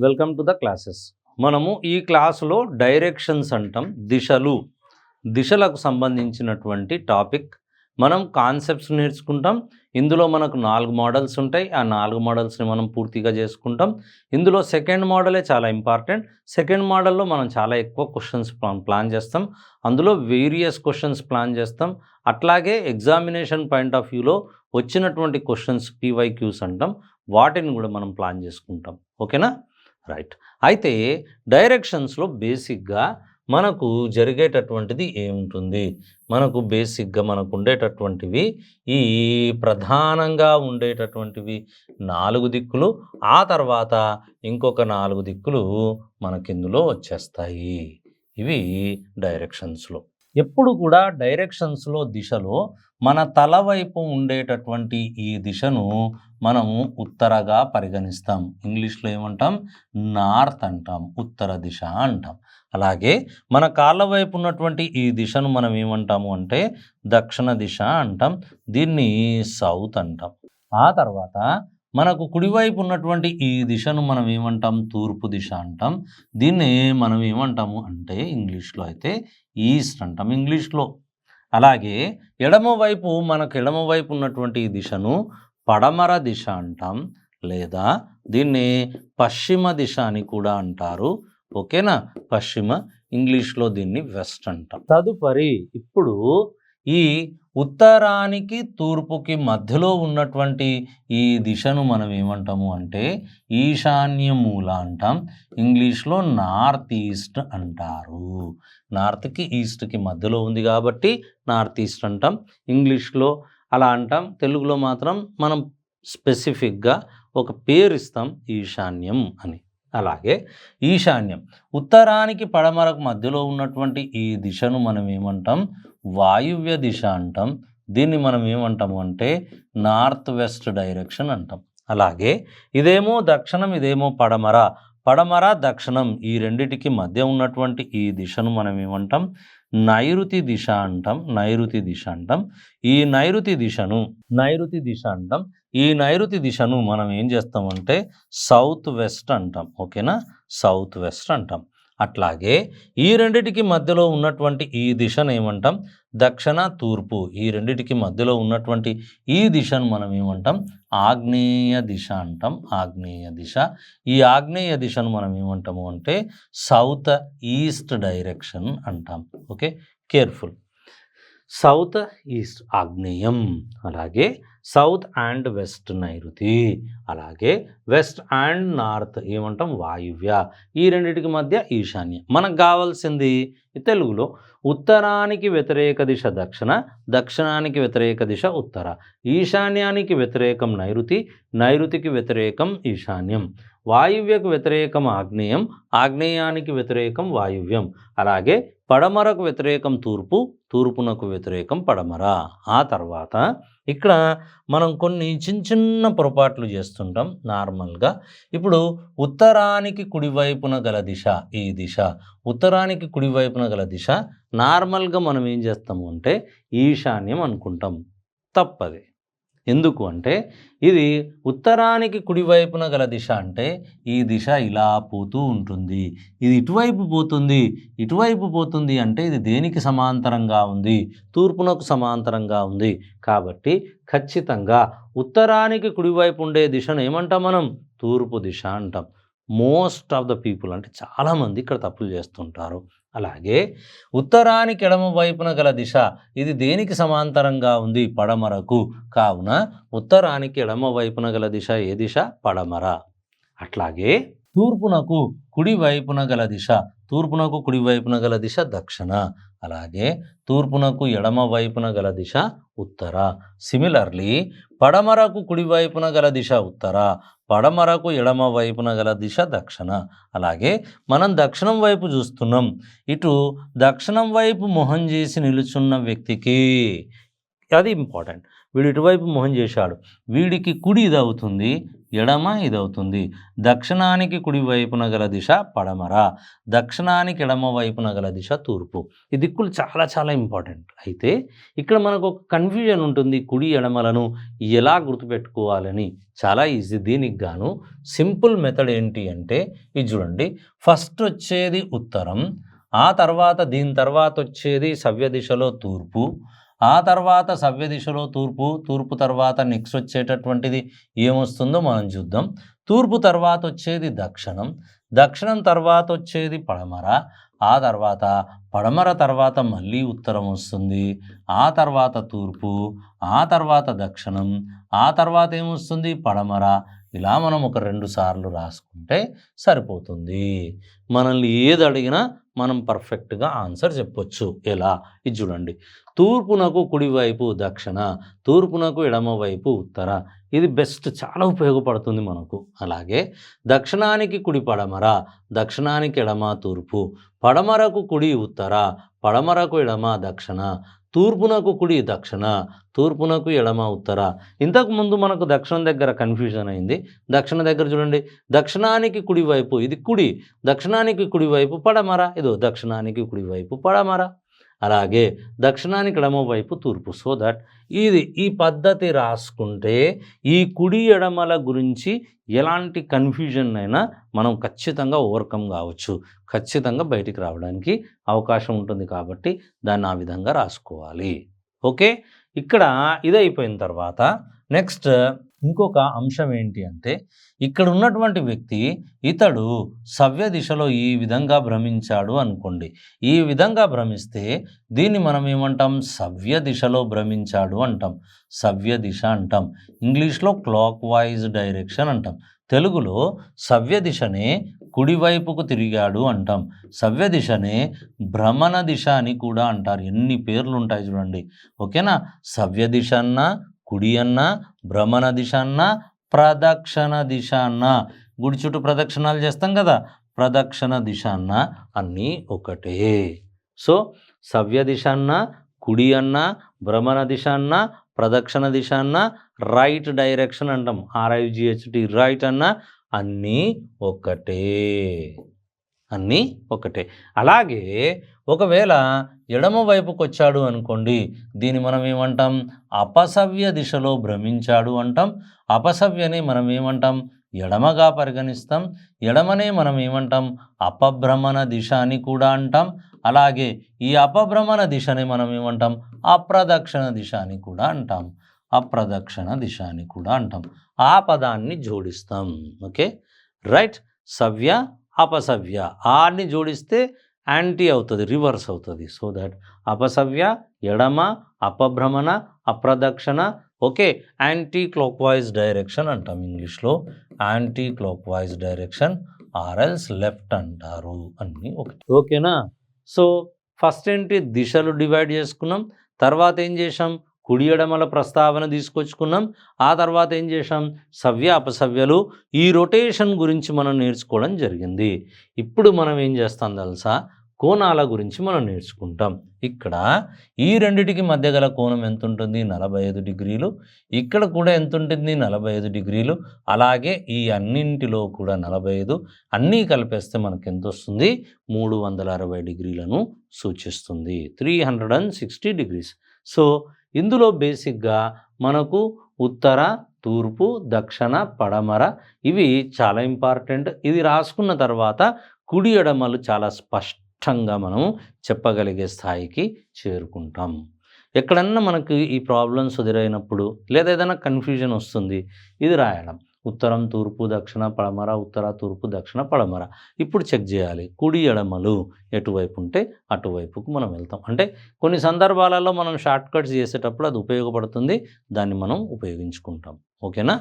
Welcome to the classes. మనము ఈ క్లాసులో డైరెక్షన్స్ అంటాం, దిశలకు సంబంధించినటువంటి టాపిక్. మనం కాన్సెప్ట్స్ నేర్చుకుంటాం. ఇందులో మనకు 4 మోడల్స్ ఉంటాయి. ఆ 4 మోడల్స్ని మనం పూర్తిగా చేసుకుంటాం. ఇందులో సెకండ్ మోడలే చాలా ఇంపార్టెంట్. సెకండ్ మోడల్లో మనం చాలా ఎక్కువ క్వశ్చన్స్ ప్లాన్ చేస్తాం. అందులో వేరియస్ క్వశ్చన్స్ ప్లాన్ చేస్తాం. అట్లాగే ఎగ్జామినేషన్ పాయింట్ ఆఫ్ వ్యూలో వచ్చినటువంటి క్వశ్చన్స్ PYQs అంటాం, వాటిని కూడా మనం ప్లాన్ చేసుకుంటాం. ఓకేనా? రైట్. అయితే డైరెక్షన్స్లో బేసిక్గా మనకు జరిగేటటువంటిది ఏముంటుంది? మనకు బేసిక్గా మనకు ఉండేటటువంటివి ఈ ప్రధానంగా ఉండేటటువంటివి 4 దిక్కులు. ఆ తర్వాత ఇంకొక 4 దిక్కులు మనకిందులో వచ్చేస్తాయి. ఇవి డైరెక్షన్స్లో. ఎప్పుడు కూడా డైరెక్షన్స్లో దిశలో మన తల వైపు ఉండేటటువంటి ఈ దిశను మనము ఉత్తరగా పరిగణిస్తాం. ఇంగ్లీష్లో ఏమంటాం? నార్త్ అంటాం, ఉత్తర దిశ అంటాం. అలాగే మన కాళ్ళ వైపు ఉన్నటువంటి ఈ దిశను మనం ఏమంటాము అంటే దక్షిణ దిశ అంటాం. దీన్ని సౌత్ అంటాం. ఆ తర్వాత మనకు కుడివైపు ఉన్నటువంటి ఈ దిశను మనం ఏమంటాం? తూర్పు దిశ అంటాం. దీన్ని మనం ఏమంటాము అంటే ఇంగ్లీష్లో అయితే ఈస్ట్ అంటాం ఇంగ్లీష్లో. అలాగే మనకు ఎడమవైపు ఉన్నటువంటి ఈ దిశను పడమర దిశ అంటాం, లేదా దీన్ని పశ్చిమ దిశ అని కూడా అంటారు. ఓకేనా? పశ్చిమ, ఇంగ్లీష్లో దీన్ని వెస్ట్ అంటాం. తదుపరి ఇప్పుడు ఈ ఉత్తరానికి తూర్పుకి మధ్యలో ఉన్నటువంటి ఈ దిశను మనం ఏమంటాము అంటే ఈశాన్య మూల అంటాం. ఇంగ్లీష్లో నార్త్ ఈస్ట్ అంటారు. నార్త్కి ఈస్ట్కి మధ్యలో ఉంది కాబట్టి నార్త్ ఈస్ట్ అంటాం. ఇంగ్లీష్లో అలా అంటాం. తెలుగులో మాత్రం మనం స్పెసిఫిక్గా ఒక పేరు ఇస్తాం, ఈశాన్యం అని. అలాగే ఈశాన్యం, ఉత్తరానికి పడమరకు మధ్యలో ఉన్నటువంటి ఈ దిశను మనం ఏమంటాం? వాయువ్య దిశ అంటాం. దీన్ని మనం ఏమంటాము అంటే నార్త్ వెస్ట్ డైరెక్షన్ అంటాం. అలాగే ఇదేమో దక్షిణం, ఇదేమో పడమర దక్షిణం, ఈ రెండిటికి మధ్య ఉన్నటువంటి ఈ దిశను మనం ఏమంటాం? నైరుతి దిశ అంటాం. ఈ నైరుతి దిశను మనం ఏం చేస్తామంటే సౌత్ వెస్ట్ అంటాం. ఓకేనా? సౌత్ వెస్ట్ అంటాం. అట్లాగే ఈ రెండిటికి మధ్యలో ఉన్నటువంటి ఈ దిశను ఏమంటాం? దక్షిణ తూర్పు. ఈ రెండిటికి మధ్యలో ఉన్నటువంటి ఈ దిశను మనం ఏమంటాం? ఆగ్నేయ దిశ అంటాం. ఈ ఆగ్నేయ దిశను మనం ఏమంటాము అంటే సౌత్ ఈస్ట్ డైరెక్షన్ అంటాం. Okay, careful. సౌత్ ఈస్ట్ ఆగ్నేయం, అలాగే సౌత్ అండ్ వెస్ట్ నైరుతి, అలాగే వెస్ట్ అండ్ నార్త్ ఏమంటాం? వాయువ్య. ఈ రెండింటికి మధ్య ఈశాన్య. మనకు కావాల్సింది తెలుగులో ఉత్తరానికి వ్యతిరేక దిశ దక్షిణ, దక్షిణానికి వ్యతిరేక దిశ ఉత్తర, ఈశాన్యానికి వ్యతిరేకం నైరుతికి వ్యతిరేకం ఈశాన్యం, వాయువ్యకు వ్యతిరేకం ఆగ్నేయం, ఆగ్నేయానికి వ్యతిరేకం వాయువ్యం, అలాగే పడమరకు వ్యతిరేకం తూర్పునకు వ్యతిరేకం పడమర. ఆ తర్వాత ఇక్కడ మనం కొన్ని చిన్న పొరపాట్లు చేస్తుంటాం నార్మల్గా. ఇప్పుడు ఉత్తరానికి కుడివైపున గల దిశ, ఈ దిశ ఉత్తరానికి కుడివైపున గల దిశ నార్మల్గా మనం ఏం చేస్తాము అంటే ఈశాన్యం అనుకుంటాం. తప్పది. ఎందుకు అంటే ఇది ఉత్తరానికి కుడివైపున గల దిశ అంటే ఈ దిశ ఇలా పోతూ ఉంటుంది. ఇది ఇటువైపు పోతుంది అంటే ఇది దేనికి సమాంతరంగా ఉంది? తూర్పునకు సమాంతరంగా ఉంది. కాబట్టి ఖచ్చితంగా ఉత్తరానికి కుడివైపు ఉండే దిశను ఏమంటాం మనం? తూర్పు దిశ అంటాం. మోస్ట్ ఆఫ్ ద పీపుల్ అంటే చాలామంది ఇక్కడ తప్పులు చేస్తుంటారు. అలాగే ఉత్తరానికి ఎడమ వైపున గల దిశ ఇది దేనికి సమాంతరంగా ఉంది? పడమరకు. కావున ఉత్తరానికి ఎడమ వైపున గల దిశ ఏ దిశ? పడమర. అట్లాగే తూర్పునకు కుడివైపున గల దిశ దక్షిణ, అలాగే తూర్పునకు ఎడమ వైపున గల దిశ ఉత్తర. సిమిలర్లీ పడమరకు కుడివైపున గల దిశ ఉత్తర, పడమరకు ఎడమ వైపున గల దిశ దక్షిణ. అలాగే మనం దక్షిణం వైపు చూస్తున్నాం. ఇటు దక్షిణం వైపు మొహం చేసి నిలుచున్న వ్యక్తికి, అది ఇంపార్టెంట్, వీడు ఇటువైపు మొహం చేశాడు, వీడికి కుడి ఇది అవుతుంది, ఎడమ ఇది అవుతుంది. దక్షిణానికి కుడి వైపున గల దిశ పడమర, దక్షిణానికి ఎడమ వైపున గల దిశ తూర్పు. ఈ దిక్కులు చాలా చాలా ఇంపార్టెంట్. అయితే ఇక్కడ మనకు ఒక కన్ఫ్యూజన్ ఉంటుంది, కుడి ఎడమలను ఎలా గుర్తుపెట్టుకోవాలని. చాలా ఈజీ. దీనికి గాను సింపుల్ మెథడ్ ఏంటి అంటే ఇది చూడండి. ఫస్ట్ వచ్చేది ఉత్తరం, ఆ తర్వాత దీని తర్వాత వచ్చేది సవ్య దిశలో తూర్పు, ఆ తర్వాత సవ్య దిశలో తూర్పు, తూర్పు తర్వాత నెక్స్ట్ వచ్చేటటువంటిది ఏమొస్తుందో మనం చూద్దాం. తూర్పు తర్వాత వచ్చేది దక్షిణం, దక్షిణం తర్వాత వచ్చేది పడమర, ఆ తర్వాత పడమర తర్వాత మళ్ళీ ఉత్తరం వస్తుంది, ఆ తర్వాత తూర్పు, ఆ తర్వాత దక్షిణం, ఆ తర్వాత ఏమొస్తుంది పడమర. ఇలా మనం ఒక 2 సార్లు రాసుకుంటే సరిపోతుంది. మనల్ని ఏది అడిగినా మనం పర్ఫెక్ట్గా ఆన్సర్ చెప్పొచ్చు. ఎలా? ఇది చూడండి. తూర్పునకు కుడివైపు దక్షిణ, తూర్పునకు ఎడమవైపు ఉత్తర. ఇది బెస్ట్, చాలా ఉపయోగపడుతుంది మనకు. అలాగే దక్షిణానికి కుడి పడమర, దక్షిణానికి ఎడమ తూర్పు, పడమరకు కుడి ఉత్తర, పడమరకు ఎడమ దక్షిణ, తూర్పునకు కుడి దక్షిణ, తూర్పునకు ఎడమ ఉత్తర. ఇంతకుముందు మనకు దక్షిణం దగ్గర కన్ఫ్యూజన్ అయింది. దక్షిణ దగ్గర చూడండి, దక్షిణానికి కుడివైపు ఇది కుడి, దక్షిణానికి కుడివైపు పడమర, ఇదో దక్షిణానికి కుడివైపు పడమర. అలాగే దక్షిణానికి ఎడమ వైపు తూర్పు. సో దట్ ఈ పద్ధతి రాసుకుంటే ఈ కుడి ఎడమల గురించి ఎలాంటి కన్ఫ్యూజన్ అయినా మనం ఖచ్చితంగా ఓవర్కమ్ కావచ్చు, ఖచ్చితంగా బయటికి రావడానికి అవకాశం ఉంటుంది. కాబట్టి దాన్ని ఆ విధంగా రాసుకోవాలి. ఓకే, ఇక్కడ ఇది అయిపోయిన తర్వాత నెక్స్ట్ ఇంకొక అంశం ఏంటి అంటే, ఇక్కడ ఉన్నటువంటి వ్యక్తి ఇతడు సవ్య దిశలో ఈ విధంగా భ్రమించాడు అనుకోండి. ఈ విధంగా భ్రమిస్తే దీన్ని మనం ఏమంటాం? సవ్య దిశలో భ్రమించాడు అంటాం, సవ్య దిశ అంటాం. ఇంగ్లీష్లో క్లాక్ వైజ్ డైరెక్షన్ అంటాం. తెలుగులో సవ్య దిశనే కుడివైపుకు తిరిగాడు అంటాం, సవ్య దిశనే భ్రమణ దిశ అని కూడా అంటారు. ఎన్ని పేర్లు ఉంటాయి చూడండి. ఓకేనా? సవ్య దిశ అన్నా, కుడి అన్న, భ్రమణ దిశ అన్న, ప్రదక్షిణ దిశ అన్న. గుడి చుట్టూ ప్రదక్షిణాలు చేస్తాం కదా, ప్రదక్షిణ దిశ అన్న, అన్నీ ఒకటే. సో సవ్య దిశ అన్న, కుడి అన్న, భ్రమణ దిశ అన్న, ప్రదక్షిణ దిశ అన్న, రైట్ డైరెక్షన్ అంటాం, RIGHT రైట్ అన్న, అన్నీ ఒకటే, అన్నీ ఒకటే. అలాగే ఒకవేళ ఎడమ వైపుకి వచ్చాడు అనుకోండి, దీన్ని మనం ఏమంటాం? అపసవ్య దిశలో భ్రమించాడు అంటాం. అపసవ్యని మనం ఏమంటాం? ఎడమగా పరిగణిస్తాం. ఎడమనే మనం ఏమంటాం? అపభ్రమణ దిశ అని కూడా అంటాం. అలాగే ఈ అపభ్రమణ దిశని మనం ఏమంటాం? అప్రదక్షిణ దిశ అని కూడా అంటాం, అప్రదక్షిణ దిశ అని కూడా అంటాం. ఆ పదాన్ని జోడిస్తాం. Okay, right. సవ్య అపసవ్య, ఆని జోడిస్తే యాంటీ అవుతుంది, రివర్స్ అవుతుంది. సో దట్ అపసవ్య, ఎడమ, అపభ్రమణ, అప్రదక్షిణ. Okay, anti clockwise direction అంటాం. ఇంగ్లీష్లో anti clockwise direction or else left అంటారు. అన్నీ ఒకటి. ఓకేనా? సో ఫస్ట్ ఏంటి? దిశలు డివైడ్ చేసుకున్నాం. తర్వాత ఏం చేసాం? కుడి ఎడమల ప్రస్తావన తీసుకొచ్చుకున్నాం. ఆ తర్వాత ఏం చేసాం? సవ్య అపసవ్యలు, ఈ రొటేషన్ గురించి మనం నేర్చుకోవడం జరిగింది. ఇప్పుడు మనం ఏం చేస్తాం తెలుసా? కోణాల గురించి మనం నేర్చుకుంటాం. ఇక్కడ ఈ రెండిటికి మధ్య గల కోణం ఎంత ఉంటుంది? 45 డిగ్రీలు. ఇక్కడ కూడా ఎంత ఉంటుంది? 45 డిగ్రీలు. అలాగే ఈ అన్నింటిలో కూడా 45, అన్నీ కలిపేస్తే మనకు ఎంత వస్తుంది? 360 డిగ్రీలను సూచిస్తుంది, 360 డిగ్రీస్. సో ఇందులో బేసిక్గా మనకు ఉత్తర, తూర్పు, దక్షిణ, పడమర ఇవి చాలా ఇంపార్టెంట్. ఇది రాసుకున్న తర్వాత కుడి ఎడమలు చాలా స్పష్టంగా మనం చెప్పగలిగే స్థాయికి చేరుకుంటాం. ఎక్కడన్నా మనకు ఈ ప్రాబ్లమ్స్ ఎదురైనప్పుడు లేదా ఏదైనా కన్ఫ్యూజన్ వస్తుంది, ఇది రాయడం. ఉత్తరం, తూర్పు, దక్షిణ, పడమర, ఉత్తర, తూర్పు, దక్షిణ, పడమర. ఇప్పుడు చెక్ చేయాలి, కుడి ఎడమలు ఎటువైపు ఉంటే అటువైపుకు మనం వెళ్తాం. అంటే కొన్ని సందర్భాలలో మనం షార్ట్ కట్స్ చేసేటప్పుడు అది ఉపయోగపడుతుంది, దాన్ని మనం ఉపయోగించుకుంటాం. ఓకేనా?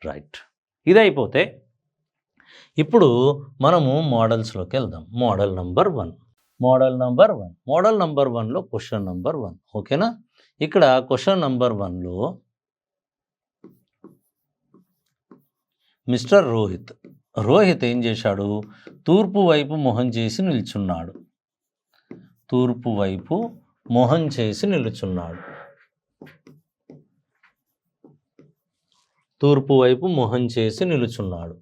రైట్. ఇది అయిపోతే ఇప్పుడు మనము మోడల్స్లోకి వెళ్దాం. Model number 1, model number 1, model number 1లో క్వశ్చన్ నంబర్ 1. ఓకేనా? ఇక్కడ క్వశ్చన్ నంబర్ 1లో మిస్టర్ రోహిత్ ఏం చేశాడు? తూర్పు వైపు మొహం చేసి నిల్చున్నాడు, తూర్పు వైపు మొహం చేసి నిల్చున్నాడు. తూర్పు వైపు మొహం చేసి నిలుచున్నాడు.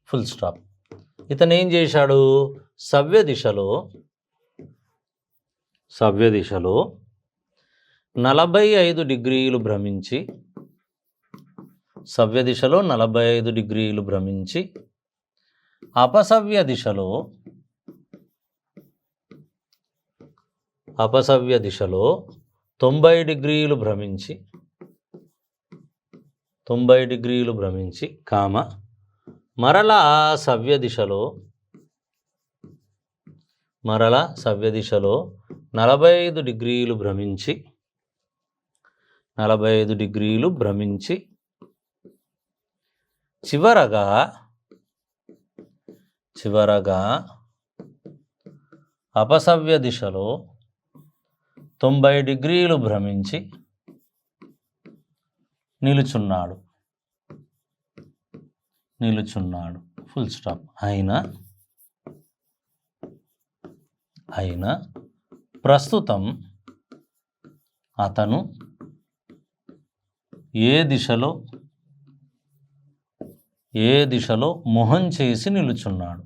Full stop. ఇతను ఏం చేశాడు? సవ్య దిశలో 45 డిగ్రీలు భ్రమించి అపసవ్య దిశలో 90 డిగ్రీలు భ్రమించి మరలా సవ్య దిశలో 45 డిగ్రీలు భ్రమించి చివరగా అపసవ్య దిశలో 90 డిగ్రీలు భ్రమించి నిలుచున్నాడు. Full stop. అయినా ప్రస్తుతం అతను ఏ దిశలో మొహం చేసి నిలుచున్నాడు.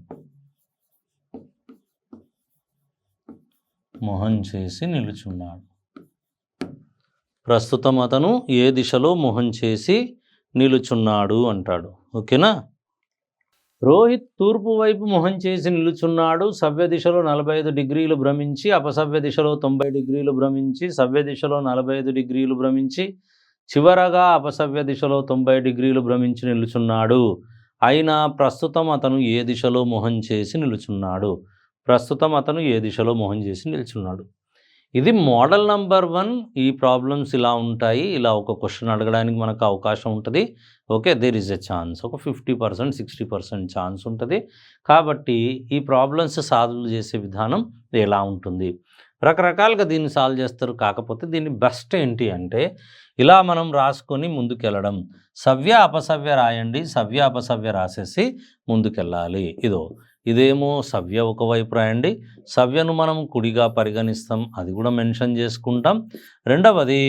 ప్రస్తుతం అతను ఏ దిశలో మొహం చేసి నిలుచున్నాడు అంటాడు. ఓకేనా? రోహిత్ తూర్పు వైపు మొహం చేసి నిలుచున్నాడు. సవ్య దిశలో 45 డిగ్రీలు భ్రమించి అపసవ్య దిశలో 90 డిగ్రీలు భ్రమించి సవ్య దిశలో 45 డిగ్రీలు భ్రమించి చివరగా అపసవ్య దిశలో 90 డిగ్రీలు భ్రమించి నిలుచున్నాడు. అయినా ప్రస్తుతం అతను ఏ దిశలో మొహం చేసి నిలుచున్నాడు. ఇది మోడల్ నంబర్ 1. ఈ ప్రాబ్లమ్స్ ఇలా ఉంటాయి. ఇలా ఒక క్వశ్చన్ అడగడానికి మనకు అవకాశం ఉంటుంది. Okay, there is a chance. ఒక 50% 60% ఛాన్స్ ఉంటుంది. కాబట్టి ఈ ప్రాబ్లమ్స్ సాల్వ్ చేసే విధానం ఎలా ఉంటుంది? రకరకాలుగా దీన్ని సాల్వ్ చేస్తారు. కాకపోతే దీన్ని బెస్ట్ ఏంటి అంటే ఇలా మనం రాసుకొని ముందుకెళ్ళడం. సవ్య అపసవ్య రాయండి, సవ్య అపసవ్య రాసేసి ముందుకెళ్ళాలి. ఇదేమో సవ్య ఒకవైపు రాయండి, సవ్యను మనం కుడిగా పరిగణిస్తాం, అది కూడా మెన్షన్ చేసుకుంటాం. రెండవది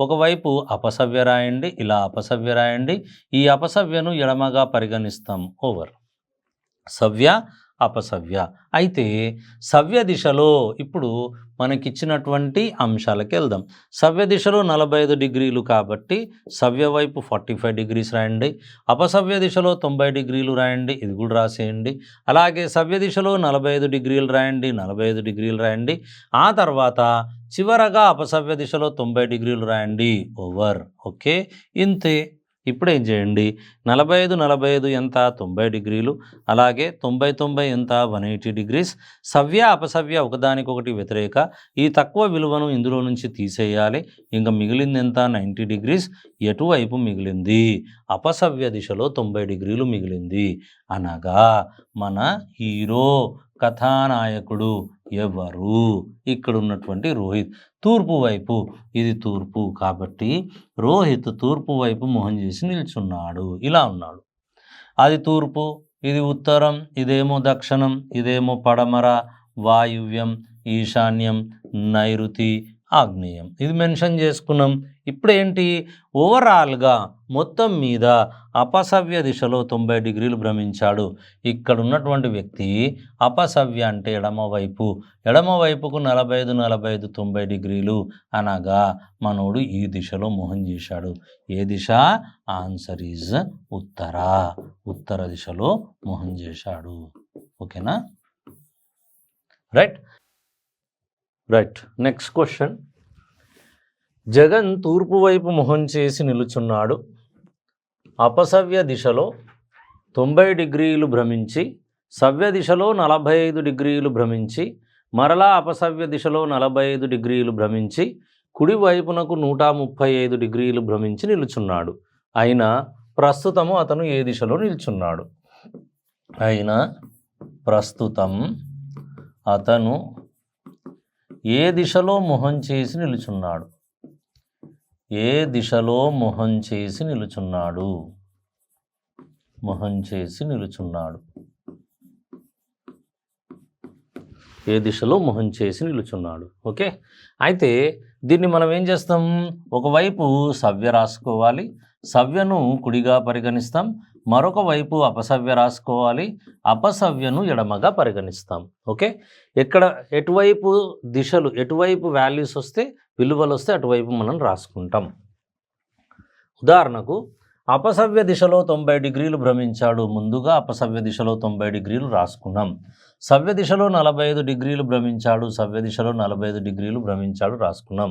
ఒకవైపు అపసవ్య రాయండి, ఇలా అపసవ్య రాయండి, ఈ అపసవ్యను ఎడమగా పరిగణిస్తాం. ఓవర్. సవ్య అపసవ్య. అయితే సవ్య దిశలో ఇప్పుడు మనకిచ్చినటువంటి అంశాలకు వెళ్దాం. సవ్య దిశలో 45 డిగ్రీలు కాబట్టి సవ్య వైపు 45 డిగ్రీస్ రాయండి. అపసవ్య దిశలో 90 డిగ్రీలు రాయండి, ఇది కూడా రాసేయండి. అలాగే సవ్య దిశలో 45 డిగ్రీలు రాయండి, 45 డిగ్రీలు రాయండి. ఆ తర్వాత చివరగా అపసవ్య దిశలో 90 డిగ్రీలు రాయండి. ఓవర్. ఓకే, ఇంతే. ఇప్పుడు ఏం చేయండి? 45 ఎంత? 90 డిగ్రీలు. అలాగే 90 ఎంత? 180 డిగ్రీస్. సవ్య అపసవ్య ఒకదానికొకటి వ్యతిరేక. ఈ తక్కువ విలువను ఇందులో నుంచి తీసేయాలి. ఇంకా మిగిలింది ఎంత? 90 డిగ్రీస్. ఎటువైపు మిగిలింది? అపసవ్య దిశలో 90 డిగ్రీలు మిగిలింది. అనగా మన హీరో కథానాయకుడు ఎవరు? ఇక్కడ ఉన్నటువంటి రోహిత్. తూర్పు వైపు, ఇది తూర్పు కాబట్టి రోహిత్ తూర్పు వైపు మొహం చేసి నిల్చున్నాడు. ఇలా ఉన్నాడు. అది తూర్పు, ఇది ఉత్తరం, ఇదేమో దక్షిణం, ఇదేమో పడమర, వాయువ్యం, ఈశాన్యం, నైరుతి, ఆగ్నేయం. ఇది మెన్షన్ చేసుకున్నాం. ఇప్పుడు ఏంటి? ఓవరాల్గా మొత్తం మీద అపసవ్య దిశలో 90 డిగ్రీలు భ్రమించాడు. ఇక్కడ ఉన్నటువంటి వ్యక్తి అపసవ్య అంటే ఎడమవైపు, ఎడమవైపుకు 45 90 డిగ్రీలు. అనగా మనోడు ఈ దిశలో మొహం చేశాడు. ఏ దిశ? ఆన్సర్ ఈజ్ ఉత్తర దిశలో మొహం చేశాడు. ఓకేనా? రైట్. Next question. జగన్ తూర్పు వైపు మొహం చేసి నిలుచున్నాడు. అపసవ్య దిశలో 90 డిగ్రీలు భ్రమించి సవ్య దిశలో 45 డిగ్రీలు భ్రమించి మరలా అపసవ్య దిశలో 45 డిగ్రీలు భ్రమించి కుడి వైపునకు 135 డిగ్రీలు భ్రమించి నిలుచున్నాడు. అయినా ప్రస్తుతము అతను ఏ దిశలో నిల్చున్నాడు? అతను ఏ దిశలో మొహం చేసి నిలుచున్నాడు? ఏ దిశలో మొహం చేసి నిలుచున్నాడు? ఏ దిశలో మొహం చేసి నిలుచున్నాడు. ఓకే, అయితే దీన్ని మనం ఏం చేస్తాం, ఒకవైపు సవ్య రాసుకోవాలి, సవ్యను కుడిగా పరిగణిస్తాం, మరొక వైపు అపసవ్య రాసుకోవాలి, అపసవ్యను ఎడమగా పరిగణిస్తాం. ఓకే, ఎటువైపు దిశలు, ఎటువైపు వాల్యూస్ వస్తే, విలువలు వస్తే అటువైపు మనం రాసుకుంటాం. ఉదాహరణకు అపసవ్య దిశలో 90 డిగ్రీలు భ్రమించాడు, ముందుగా అపసవ్య దిశలో 90 డిగ్రీలు రాసుకున్నాం. సవ్య దిశలో 45 డిగ్రీలు భ్రమించాడు, సవ్య దిశలో 45 డిగ్రీలు భ్రమించాడు రాసుకున్నాం.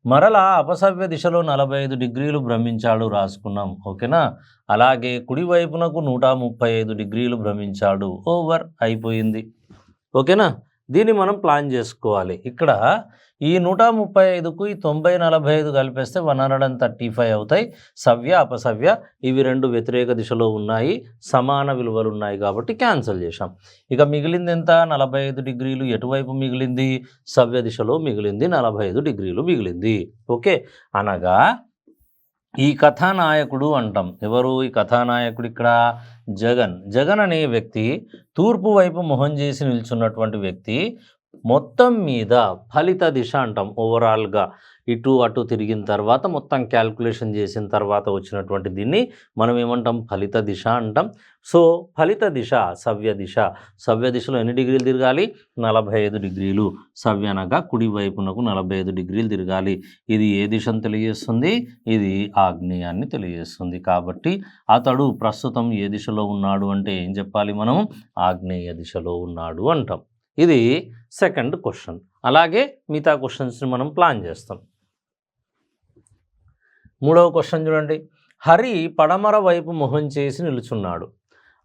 మరలా అపసవ్య దిశలో 45 డిగ్రీలు భ్రమించాడు రాసుకున్నాం. ఓకేనా, అలాగే కుడివైపునకు 135 డిగ్రీలు భ్రమించాడు. ఓవర్, అయిపోయింది. ఓకేనా, దీన్ని మనం ప్లాన్ చేసుకోవాలి. ఇక్కడ ఈ 135కు ఈ 90 45 కలిపేస్తే 135 అవుతాయి. సవ్య అపసవ్య ఇవి రెండు వ్యతిరేక దిశలో ఉన్నాయి, సమాన విలువలు ఉన్నాయి కాబట్టి క్యాన్సిల్ చేశాం. ఇక మిగిలింది ఎంత, 45 డిగ్రీలు. ఎటువైపు మిగిలింది, సవ్య దిశలో మిగిలింది, 45 డిగ్రీలు మిగిలింది. ఓకే, అనగా ఈ కథానాయకుడు అంటాం. ఎవరు ఈ కథానాయకుడు? ఇక్కడ జగన్. జగన్ అనే వ్యక్తి తూర్పు వైపు మొహం చేసి నిల్చున్నటువంటి వ్యక్తి. మొత్తం మీద ఫలిత దిశ అంటాం. ఓవరాల్గా ఇటు అటు తిరిగిన తర్వాత మొత్తం క్యాల్కులేషన్ చేసిన తర్వాత వచ్చినటువంటి దీన్ని మనం ఏమంటాం, ఫలిత దిశ అంటాం. సో ఫలిత దిశ సవ్య దిశ. సవ్య దిశలో ఎన్ని డిగ్రీలు తిరగాలి, 45 డిగ్రీలు. సవ్య అనగా కుడి వైపునకు 45 డిగ్రీలు తిరగాలి. ఇది ఏ దిశను తెలియజేస్తుంది, ఇది ఆగ్నేయాన్ని తెలియజేస్తుంది. కాబట్టి అతడు ప్రస్తుతం ఏ దిశలో ఉన్నాడు అంటే ఏం చెప్పాలి మనం, ఆగ్నేయ దిశలో ఉన్నాడు అంటాం. ఇది సెకండ్ క్వశ్చన్. అలాగే మిగతా క్వశ్చన్స్ని మనం ప్లాన్ చేస్తాం. మూడవ క్వశ్చన్ చూడండి. హరి పడమర వైపు మొహం చేసి నిలుచున్నాడు.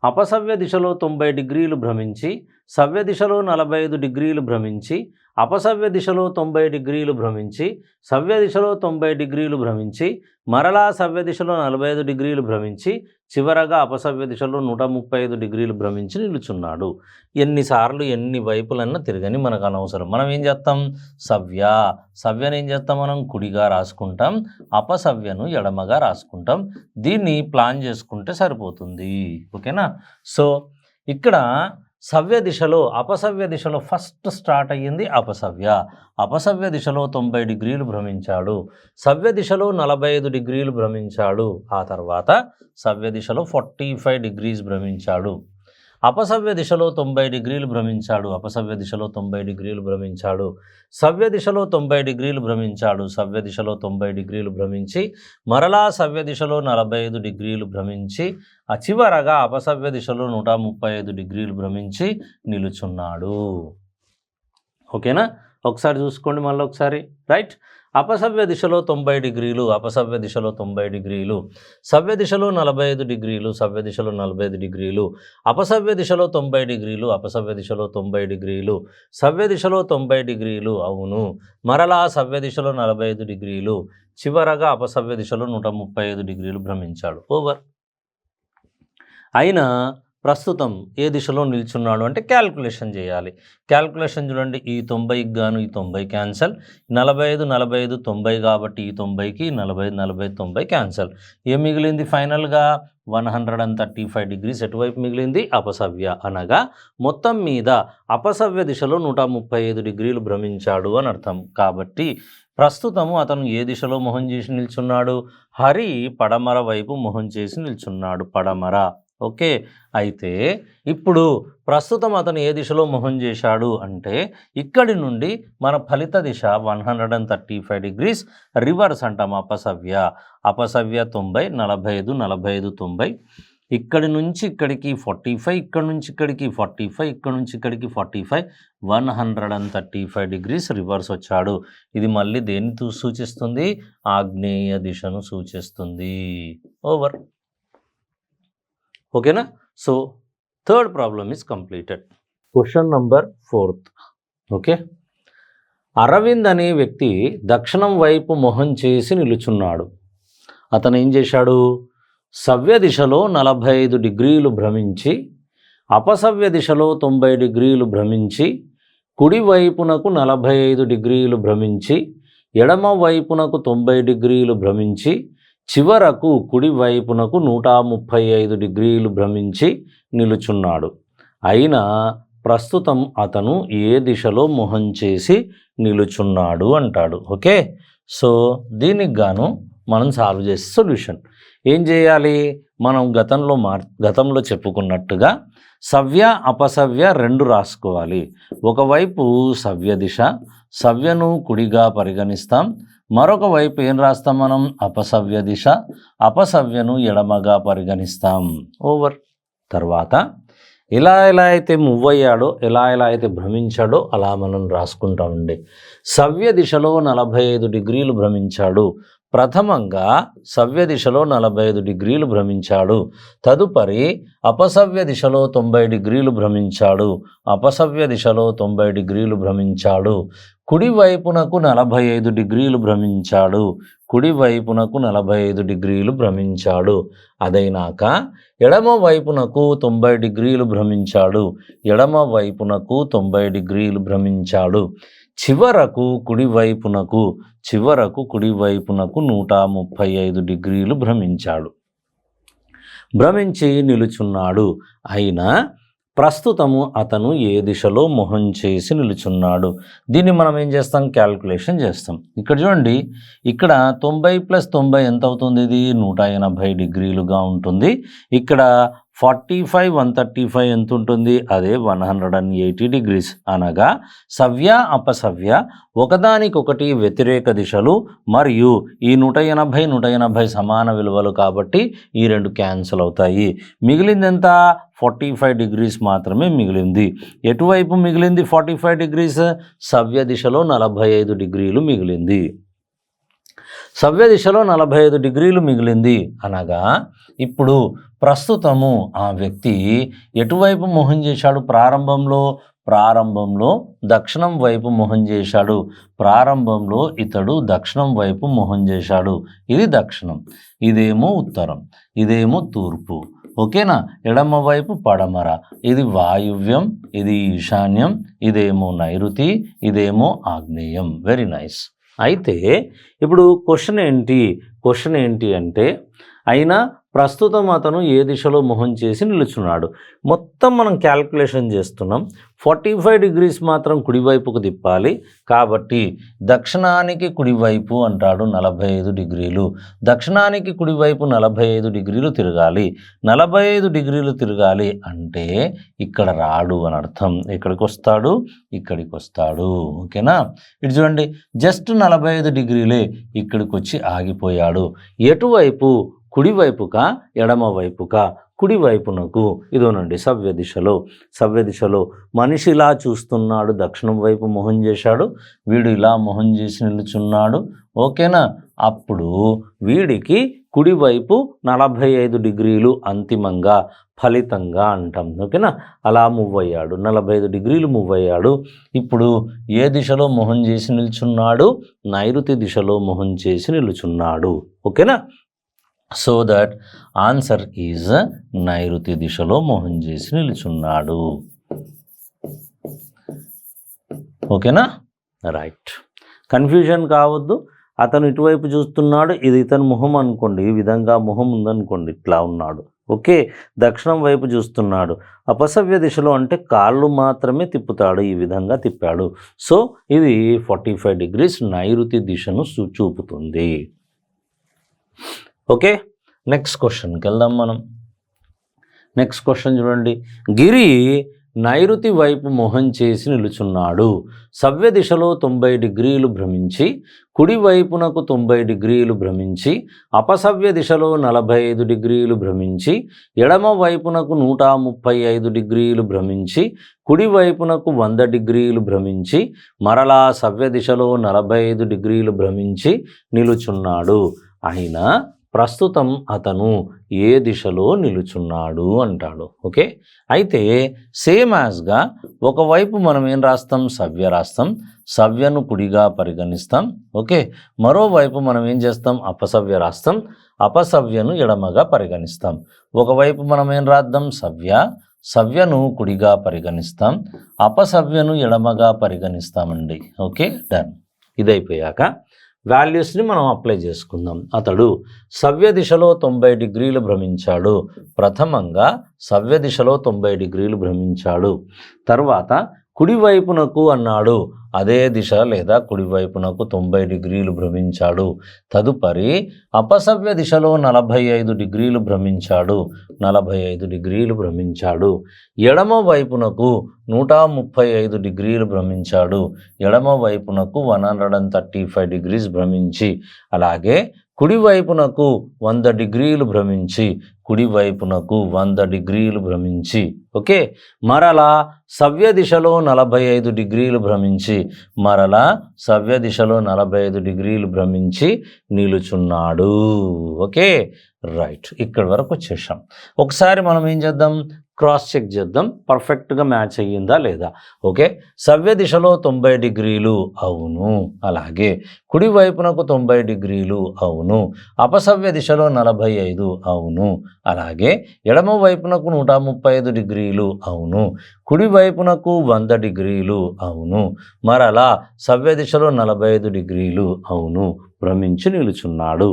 అపసవ్య దిశలో 90 డిగ్రీలు భ్రమించి, సవ్య దిశలో 45 డిగ్రీలు భ్రమించి, అపసవ్య దిశలో 90 డిగ్రీలు భ్రమించి, సవ్య దిశలో 90 డిగ్రీలు భ్రమించి, మరలా సవ్య దిశలో 45 డిగ్రీలు భ్రమించి, చివరగా అపసవ్య దిశలో 135 డిగ్రీలు భ్రమించి నిలుచున్నాడు. ఎన్నిసార్లు ఎన్ని వైపులన్నా తిరగని మనకు అనవసరం. మనం ఏం చేస్తాం, సవ్యను ఏం చేస్తాం, మనం కుడిగా రాసుకుంటాం, అపసవ్యను ఎడమగా రాసుకుంటాం. దీన్ని ప్లాన్ చేసుకుంటే సరిపోతుంది. ఓకేనా, సో ఇక్కడ సవ్య దిశలో అపసవ్య దిశలో ఫస్ట్ స్టార్ట్ అయ్యింది అపసవ్య దిశలో 90 డిగ్రీలు భ్రమించాడు, సవ్య దిశలో 45 డిగ్రీలు భ్రమించాడు, ఆ తర్వాత సవ్య దిశలో 45 డిగ్రీస్ భ్రమించాడు. అపసవ్య దిశలో 90 డిగ్రీలు భ్రమించాడు, అపసవ్య దిశలో 90 డిగ్రీలు భ్రమించాడు, సవ్య దిశలో 90 డిగ్రీలు భ్రమించాడు, సవ్య దిశలో 90 డిగ్రీలు భ్రమించి, మరలా సవ్య దిశలో 45 డిగ్రీలు భ్రమించి, చివరగా అపసవ్య దిశలో 135 డిగ్రీలు భ్రమించి నిలుచున్నాడు. ఓకేనా, ఒకసారి చూసుకోండి మళ్ళీ ఒకసారి. రైట్, అపసవ్య దిశలో 90 డిగ్రీలు, అపసవ్య దిశలో 90 డిగ్రీలు, సవ్య దిశలో 45 డిగ్రీలు, సవ్య దిశలో 45 డిగ్రీలు, అపసవ్య దిశలో 90 డిగ్రీలు, అపసవ్య దిశలో 90 డిగ్రీలు, సవ్య దిశలో 90 డిగ్రీలు, అవును, మరలా సవ్య దిశలో 45 డిగ్రీలు, చివరగా అపసవ్య దిశలో 135 డిగ్రీలు భ్రమించాడు. ఓవర్. అయినా ప్రస్తుతం ఏ దిశలో నిల్చున్నాడు అంటే క్యాల్కులేషన్ చేయాలి. క్యాల్కులేషన్ చూడండి, ఈ 90కి గాను ఈ 90 క్యాన్సల్, 45 45 90 కాబట్టి ఈ 90కి 40 40 90 క్యాన్సల్. ఏం మిగిలింది ఫైనల్గా 135 డిగ్రీస్ ఎటువైపు మిగిలింది, అపసవ్య. అనగా మొత్తం మీద అపసవ్య దిశలో 135 డిగ్రీలు భ్రమించాడు అని అర్థం. కాబట్టి ప్రస్తుతము అతను ఏ దిశలో మొహం చేసి నిల్చున్నాడు, హరి పడమర వైపు మొహం చేసి నిల్చున్నాడు, పడమర. ఓకే, అయితే ఇప్పుడు ప్రస్తుతం అతను ఏ దిశలో మొహం చేశాడు అంటే ఇక్కడి నుండి మన ఫలిత దిశ 135 డిగ్రీస్ రివర్స్ అంటాం. అపసవ్య 90 45 45 90, ఇక్కడి నుంచి ఇక్కడికి 45, ఇక్కడి నుంచి ఇక్కడికి 45, ఇక్కడి నుంచి ఇక్కడికి 45, 135 డిగ్రీస్ రివర్స్ వచ్చాడు. ఇది మళ్ళీ దేన్ని సూచిస్తుంది, ఆగ్నేయ దిశను సూచిస్తుంది. ఓవర్. ఓకేనా, so third problem is completed. Question number 4. Okay, Aravind అనే వ్యక్తి దక్షిణం వైపు మొహం చేసి నిలుచున్నాడు. అతను ఏం చేశాడు, సవ్య దిశలో 45 డిగ్రీలు భ్రమించి, అపసవ్య దిశలో 90 డిగ్రీలు భ్రమించి, కుడివైపునకు 45 డిగ్రీలు భ్రమించి, ఎడమ వైపునకు 90 డిగ్రీలు భ్రమించి, చివరకు కుడివైపునకు 135 డిగ్రీలు భ్రమించి నిలుచున్నాడు. అయినా ప్రస్తుతం అతను ఏ దిశలో మొహం చేసి నిలుచున్నాడు అంటాడు. ఓకే, సో దీనికి గాను మనం సాల్వ్ చేసే సొల్యూషన్ ఏం చేయాలి? మనం గతంలో చెప్పుకున్నట్టుగా సవ్య అపసవ్య రెండు రాసుకోవాలి. ఒకవైపు సవ్య దిశ, సవ్యను కుడిగా పరిగణిస్తాం. మరొక వైపు ఏం రాస్తాం మనం? అపసవ్య దిశ, అపసవ్యను ఎడమగా పరిగణిస్తాం. ఓవర్. తర్వాత ఎలా అయితే మూవ్ అయ్యాడో, ఎలా అయితే భ్రమించాడో అలా మనం రాసుకుంటామండి. సవ్య దిశలో 45 డిగ్రీలు భ్రమించాడు. ప్రథమంగా సవ్య దిశలో 45 డిగ్రీలు భ్రమించాడు. తదుపరి అపసవ్య దిశలో 90 డిగ్రీలు భ్రమించాడు. అపసవ్య దిశలో 90 డిగ్రీలు భ్రమించాడు. కుడివైపునకు 45 డిగ్రీలు భ్రమించాడు. కుడివైపునకు 45 డిగ్రీలు భ్రమించాడు. అదైనాక ఎడమ వైపునకు 90 డిగ్రీలు భ్రమించాడు. ఎడమ వైపునకు 90 డిగ్రీలు భ్రమించాడు. చివరకు కుడివైపునకు 135 డిగ్రీలు భ్రమించి నిలుచున్నాడు. అయినా ప్రస్తుతము అతను ఏ దిశలో మొహం చేసి నిలుచున్నాడు? దీన్ని మనం ఏం చేస్తాం? క్యాల్కులేషన్ చేస్తాం. ఇక్కడ చూడండి, ఇక్కడ 90 + 90 ఎంత అవుతుంది? ఇది 180 డిగ్రీలుగా ఉంటుంది. ఇక్కడ 45 135 ఎంత ఉంటుంది? అదే 180 డిగ్రీస్. అనగా సవ్య అపసవ్య ఒకదానికొకటి వ్యతిరేక దిశలు మరియు ఈ 180 సమాన విలువలు కాబట్టి ఈ రెండు క్యాన్సిల్ అవుతాయి. మిగిలింది ఎంత? 45 డిగ్రీస్ మాత్రమే మిగిలింది. ఎటువైపు మిగిలింది 45 డిగ్రీస్? సవ్య దిశలో 45 డిగ్రీలు మిగిలింది. సవ్య దిశలో 45 డిగ్రీలు మిగిలింది అనగా ఇప్పుడు ప్రస్తుతము ఆ వ్యక్తి ఎటువైపు మొహం చేశాడు? ప్రారంభంలో దక్షిణం వైపు మొహం చేశాడు. ప్రారంభంలో ఇతడు దక్షిణం వైపు మొహం చేశాడు. ఇది దక్షిణం, ఇదేమో ఉత్తరం, ఇదేమో తూర్పు. ఓకేనా? ఎడమ వైపు పడమర, ఇది వాయువ్యం, ఇది ఈశాన్యం, ఇదేమో నైరుతి, ఇదేమో ఆగ్నేయం. Very nice. అయితే ఇప్పుడు క్వశ్చన్ ఏంటి అంటే అయినా ప్రస్తుతం అతను ఏ దిశలో మొహం చేసి నిలుచున్నాడు? మొత్తం మనం క్యాల్కులేషన్ చేస్తున్నాం. 45 డిగ్రీస్ మాత్రం కుడివైపుకు తిప్పాలి. కాబట్టి దక్షిణానికి కుడివైపు అంటాడు 45 డిగ్రీలు. దక్షిణానికి కుడివైపు 45 డిగ్రీలు తిరగాలి. 45 డిగ్రీలు తిరగాలి అంటే ఇక్కడ రాడు అని అర్థం. ఎక్కడికి వస్తాడు? ఇక్కడికి వస్తాడు. ఓకేనా? ఇటు చూడండి, జస్ట్ 45 డిగ్రీలే, ఇక్కడికి వచ్చి ఆగిపోయాడు. ఎటువైపు? కుడివైపుకా ఎడమ వైపుకా? కుడివైపునకు. ఇదోనండి సవ్య దిశలో మనిషి ఇలా చూస్తున్నాడు, దక్షిణం వైపు మొహం చేశాడు. వీడు ఇలా మొహం చేసి నిలుచున్నాడు. ఓకేనా? అప్పుడు వీడికి కుడివైపు 45 డిగ్రీలు అంతిమంగా ఫలితంగా అంటాం. ఓకేనా? అలా మూవ్ అయ్యాడు, 45 డిగ్రీలు మూవ్ అయ్యాడు. ఇప్పుడు ఏ దిశలో మొహం చేసి నిల్చున్నాడు? నైరుతి దిశలో మొహం చేసి నిలుచున్నాడు. ఓకేనా? సో దట్ ఆన్సర్ ఈజ్ నైరుతి దిశలో మొహం చేసి నిలుచున్నాడు. ఓకేనా? రైట్. కన్ఫ్యూజన్ కావద్దు. అతను ఇటువైపు చూస్తున్నాడు, ఇది ఇతని మొహం అనుకోండి, ఈ విధంగా మొహం ఉందనుకోండి, ఇట్లా ఉన్నాడు. ఓకే, దక్షిణం వైపు చూస్తున్నాడు. అపసవ్య దిశలో అంటే కాళ్ళు మాత్రమే తిప్పుతాడు, ఈ విధంగా తిప్పాడు. సో ఇది 45 డిగ్రీస్ నైరుతి దిశను చూపుతుంది. ఓకే, నెక్స్ట్ క్వశ్చన్కి వెళ్దాం మనం. నెక్స్ట్ క్వశ్చన్ చూడండి. గిరి నైరుతి వైపు మొహం చేసి నిలుచున్నాడు. సవ్య దిశలో 90 డిగ్రీలు భ్రమించి, కుడివైపునకు 90 డిగ్రీలు భ్రమించి, అపసవ్య దిశలో 45 డిగ్రీలు భ్రమించి, ఎడమ వైపునకు 135 డిగ్రీలు భ్రమించి, కుడివైపునకు 100 డిగ్రీలు భ్రమించి, మరలా సవ్య దిశలో 45 డిగ్రీలు భ్రమించి నిలుచున్నాడు. అయినా ప్రస్తుతం అతను ఏ దిశలో నిలుచున్నాడు అంటాడు. ఓకే, అయితే సేమ్ యాజ్గా ఒకవైపు మనం ఏం రాస్తాం? సవ్య రాస్తాం. సవ్యను కుడిగా పరిగణిస్తాం. ఓకే, మరోవైపు మనం ఏం చేస్తాం? అపసవ్య రాస్తాం. అపసవ్యను ఎడమగా పరిగణిస్తాం. ఒకవైపు మనం ఏం రాద్దాం? సవ్యను కుడిగా పరిగణిస్తాం. అపసవ్యను ఎడమగా పరిగణిస్తామండి. Okay, done. ఇదైపోయాక వాల్యూస్ని మనం అప్లై చేసుకుందాం. అతడు సవ్య దిశలో 90 డిగ్రీలు భ్రమించాడు. ప్రథమంగా సవ్య దిశలో 90 డిగ్రీలు భ్రమించాడు. తర్వాత కుడివైపునకు అన్నాడు. అదే దిశ లేదా కుడివైపునకు 90 డిగ్రీలు భ్రమించాడు. తదుపరి అపసవ్య దిశలో 45 డిగ్రీలు భ్రమించాడు. 45 డిగ్రీలు భ్రమించాడు. ఎడమ వైపునకు 135 డిగ్రీలు భ్రమించాడు. ఎడమ వైపునకు 135 డిగ్రీస్ భ్రమించి, అలాగే కుడివైపునకు 100 డిగ్రీలు భ్రమించి, కుడివైపునకు 100 డిగ్రీలు భ్రమించి, ఓకే, మరలా సవ్య దిశలో 45 డిగ్రీలు భ్రమించి, మరలా సవ్య దిశలో 45 డిగ్రీలు భ్రమించి నిలుచున్నాడు. Okay, right. ఇక్కడి వరకు వచ్చేసాం. ఒకసారి మనం ఏం చేద్దాం, క్రాస్ చెక్ చేద్దాం, పర్ఫెక్ట్గా మ్యాచ్ అయ్యిందా లేదా. ఓకే, సవ్య దిశలో 90 డిగ్రీలు అవును, అలాగే కుడివైపునకు 90 డిగ్రీలు అవును, అపసవ్య దిశలో 45 అవును, అలాగే ఎడమ వైపునకు 135 డిగ్రీలు అవును, కుడివైపునకు 100 డిగ్రీలు అవును, మరలా సవ్య దిశలో 45 డిగ్రీలు అవును, భ్రమించి నిలుచున్నాడు.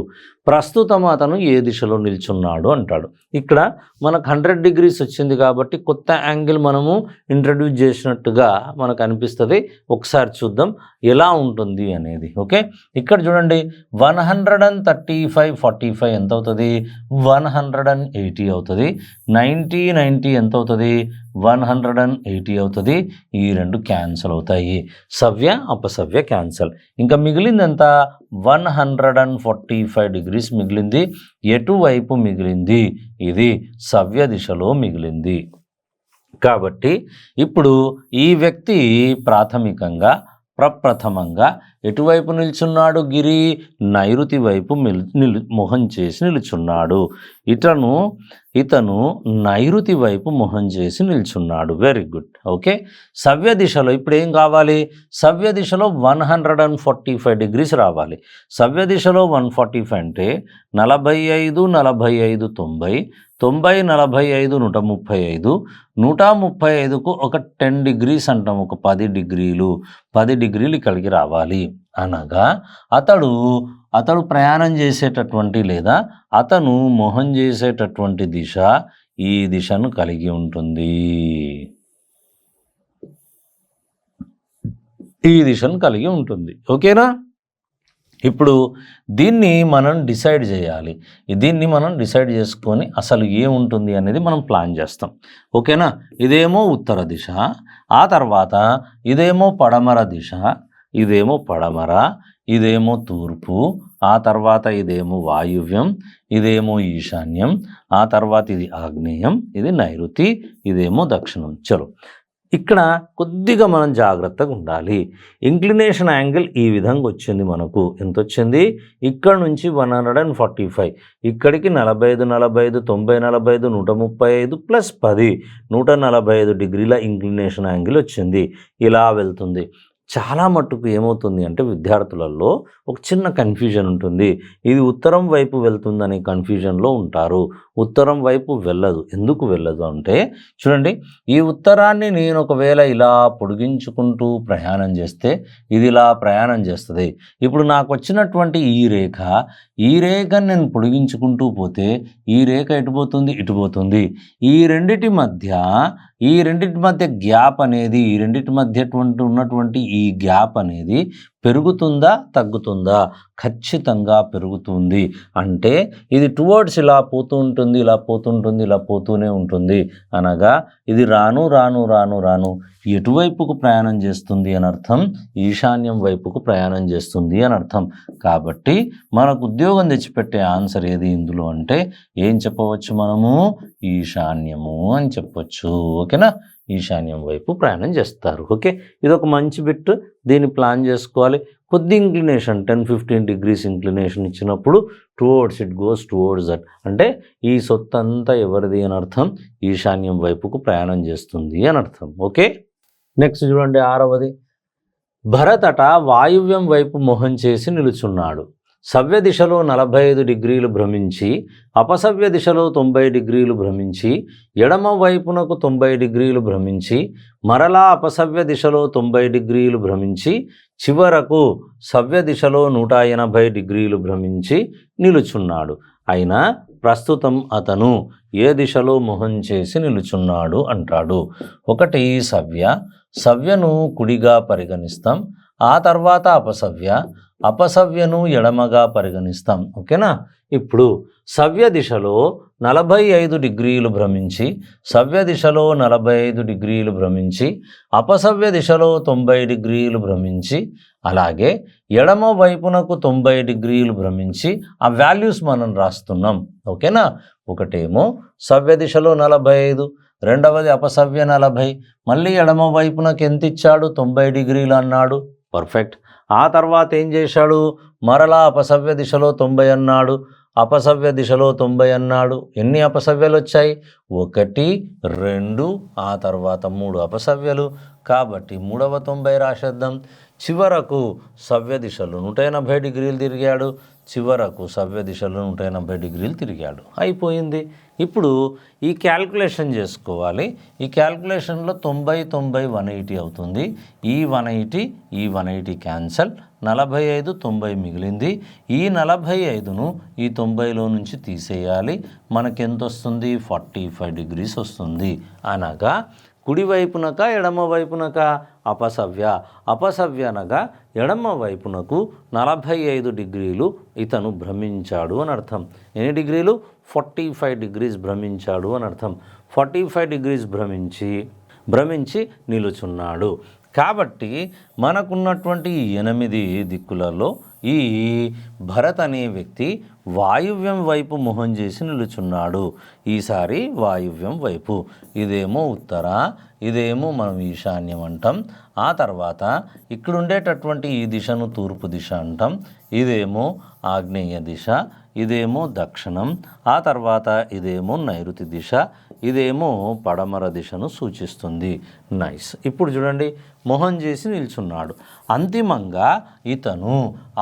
ప్రస్తుతం అతను ఏ దిశలో నిల్చున్నాడు అంటాడు. ఇక్కడ మనకు 100 డిగ్రీస్ వచ్చింది కాబట్టి కొత్త యాంగిల్ మనము ఇంట్రడ్యూస్ చేసినట్టుగా మనకు అనిపిస్తుంది. ఒకసారి చూద్దాం ఎలా ఉంటుంది అనేది. ఓకే, ఇక్కడ చూడండి 135 45 ఎంత అవుతుంది, 180 అవుతుంది. 90 ఎంత అవుతుంది, 180 అవుతుంది. ఈ రెండు క్యాన్సల్ అవుతాయి, సవ్య అపసవ్య క్యాన్సల్. ఇంకా మిగిలింది ఎంత, 145 డిగ్రీస్ మిగిలింది. ఎటువైపు మిగిలింది, ఇది సవ్య దిశలో మిగిలింది. కాబట్టి ఇప్పుడు ఈ వ్యక్తి ప్రాథమికంగా ప్రప్రథమంగా ఎటువైపు నిల్చున్నాడు, గిరి నైరుతి వైపు మొహం చేసి నిల్చున్నాడు. ఇతను నైరుతి వైపు మొహం చేసి నిల్చున్నాడు. Very good. ఓకే, సవ్య దిశలో ఇప్పుడు ఏం కావాలి, సవ్య దిశలో 145 డిగ్రీస్ రావాలి. సవ్య దిశలో 145 అంటే 45 45 90, 90 45 135, 135కు ఒక 10 డిగ్రీస్ అంటాం, ఒక 10 డిగ్రీలు, 10 డిగ్రీలు ఇక్కడికి రావాలి. అనగా అతడు ప్రయాణం చేసేటటువంటి లేదా అతను మొహం చేసేటటువంటి దిశ ఈ దిశను కలిగి ఉంటుంది. ఈ దిశను కలిగి ఉంటుంది. ఓకేనా, ఇప్పుడు దీన్ని మనం డిసైడ్ చేయాలి. దీన్ని మనం డిసైడ్ చేసుకొని అసలు ఏముంటుంది అనేది మనం ప్లాన్ చేస్తాం. ఓకేనా, ఇదేమో ఉత్తర దిశ, ఆ తర్వాత ఇదేమో పడమర దిశ, ఇదేమో పడమర, ఇదేమో తూర్పు, ఆ తర్వాత ఇదేమో వాయువ్యం, ఇదేమో ఈశాన్యం, ఆ తర్వాత ఇది ఆగ్నేయం, ఇది నైరుతి, ఇదేమో దక్షిణం. చలో, ఇక్కడ కొద్దిగా మనం జాగ్రత్తగా ఉండాలి. ఇంక్లినేషన్ యాంగిల్ ఈ విధంగా వచ్చింది. మనకు ఎంత వచ్చింది, ఇక్కడ నుంచి 145, ఇక్కడికి 45 45 90 45 135 ప్లస్ 10 145 డిగ్రీల ఇంక్లినేషన్ యాంగిల్ వచ్చింది. ఇలా వెళ్తుంది. చాలా మట్టుకు ఏమవుతుంది అంటే విద్యార్థులలో ఒక చిన్న కన్ఫ్యూజన్ ఉంటుంది. ఇది ఉత్తరం వైపు వెళ్తుందనే కన్ఫ్యూజన్లో ఉంటారు. ఉత్తరం వైపు వెళ్ళదు. ఎందుకు వెళ్ళదు అంటే చూడండి, ఈ ఉత్తరాన్ని నేను ఒకవేళ ఇలా పొడిగించుకుంటూ ప్రయాణం చేస్తే ఇది ఇలా ప్రయాణం చేస్తుంది. ఇప్పుడు నాకు వచ్చినటువంటి ఈ రేఖను నేను పొడిగించుకుంటూ పోతే ఈ రేఖ ఎటుపోతుంది, ఇటుపోతుంది. ఈ రెండిటి మధ్య గ్యాప్ అనేది, ఈ రెండిటి మధ్య ఉన్నటువంటి ఈ గ్యాప్ అనేది పెరుగుతుందా తగ్గుతుందా? ఖచ్చితంగా పెరుగుతుంది. అంటే ఇది టువర్డ్స్ ఇలా పోతూ ఉంటుంది, ఇలా పోతుంటుంది, ఇలా పోతూనే ఉంటుంది. అనగా ఇది రాను రాను రాను రాను ఎటువైపుకు ప్రయాణం చేస్తుంది అని అర్థం, ఈశాన్యం వైపుకు ప్రయాణం చేస్తుంది అని అర్థం. కాబట్టి మనకు ఉద్యోగం తెచ్చిపెట్టే ఆన్సర్ ఏది ఇందులో అంటే ఏం చెప్పవచ్చు, మనము ఈశాన్యము అని చెప్పొచ్చు. ఓకేనా, ఈశాన్యం వైపు ప్రయాణం చేస్తారు. ఓకే, ఇది ఒక మంచి బిట్, దీన్ని ప్లాన్ చేసుకోవాలి. కొద్ది ఇంక్లినేషన్ 10-15 డిగ్రీస్ ఇంక్లినేషన్ ఇచ్చినప్పుడు towards it goes towards that, అంటే ఈ సొత్తంతా ఎవరిది అని అర్థం, ఈశాన్యం వైపుకు ప్రయాణం చేస్తుంది అని అర్థం. ఓకే, నెక్స్ట్ చూడండి 6వది. భరత్ వాయువ్యం వైపు మొహం చేసి నిలుచున్నాడు. సవ్య దిశలో 45 డిగ్రీలు భ్రమించి, అపసవ్య దిశలో 90 డిగ్రీలు భ్రమించి, ఎడమ వైపునకు 90 డిగ్రీలు భ్రమించి, మరలా అపసవ్య దిశలో 90 డిగ్రీలు భ్రమించి, చివరకు సవ్య దిశలో 180 డిగ్రీలు భ్రమించి నిలుచున్నాడు. అయినా ప్రస్తుతం అతను ఏ దిశలో మొహం చేసి నిలుచున్నాడు అంటాడు. ఒకటి సవ్యను కుడిగా పరిగణిస్తాం, ఆ తర్వాత అపసవ్యను ఎడమగా పరిగణిస్తాం. ఓకేనా. ఇప్పుడు సవ్య దిశలో 45 డిగ్రీలు భ్రమించి, సవ్య దిశలో 45 డిగ్రీలు భ్రమించి, అపసవ్య దిశలో 90 డిగ్రీలు భ్రమించి, అలాగే ఎడమ వైపునకు 90 డిగ్రీలు భ్రమించి ఆ వాల్యూస్ మనం రాస్తున్నాం. ఓకేనా. ఒకటేమో సవ్య దిశలో 45, రెండవది అపసవ్య 40, మళ్ళీ ఎడమ వైపునకు ఎంత ఇచ్చాడు? 90 డిగ్రీలు అన్నాడు. పర్ఫెక్ట్. ఆ తర్వాత ఏం చేశాడు? మరలా అపసవ్య దిశలో 90 అన్నాడు, అపసవ్య దిశలో 90 అన్నాడు. ఎన్ని అపసవ్యాలు వచ్చాయి? 1, 2, ఆ తర్వాత 3 అపసవ్యాలు. కాబట్టి 3వ 90 రాసేద్దాం. చివరకు సవ్య దిశలో 180 డిగ్రీలు తిరిగాడు, చివరకు సవ్య దిశలో 180 డిగ్రీలు తిరిగాడు. అయిపోయింది. ఇప్పుడు ఈ క్యాల్కులేషన్ చేసుకోవాలి. ఈ క్యాల్కులేషన్లో 90, 90, 180 అవుతుంది. ఈ 180 క్యాన్సల్, 45, 90 మిగిలింది. ఈ 45ను ఈ 90లో నుంచి తీసేయాలి. మనకెంత వస్తుంది? 45 డిగ్రీస్ వస్తుంది. అనగా కుడివైపునక ఎడమ వైపునక అపసవ్య అనగా ఎడమ వైపునకు 45 డిగ్రీలు ఇతను భ్రమించాడు అని అర్థం. ఎన్ని డిగ్రీలు? 45 డిగ్రీస్ భ్రమించాడు అని అర్థం. 45 డిగ్రీస్ భ్రమించి నిలుచున్నాడు. కాబట్టి మనకున్నటువంటి 8 దిక్కులలో ఈ భరత్ అనే వ్యక్తి వాయువ్యం వైపు మొహం చేసి నిలుచున్నాడు. ఈసారి వాయువ్యం వైపు. ఇదేమో ఉత్తర, ఇదేమో మనం ఈశాన్యం అంటాం. ఆ తర్వాత ఇక్కడ ఉండేటటువంటి ఈ దిశను తూర్పు దిశ అంటాం. ఇదేమో ఆగ్నేయ దిశ, ఇదేమో దక్షిణం, ఆ తర్వాత ఇదేమో నైరుతి దిశ, ఇదేమో పడమర దిశను సూచిస్తుంది. నైస్. ఇప్పుడు చూడండి, మొహం చేసి నిల్చున్నాడు. అంతిమంగా ఇతను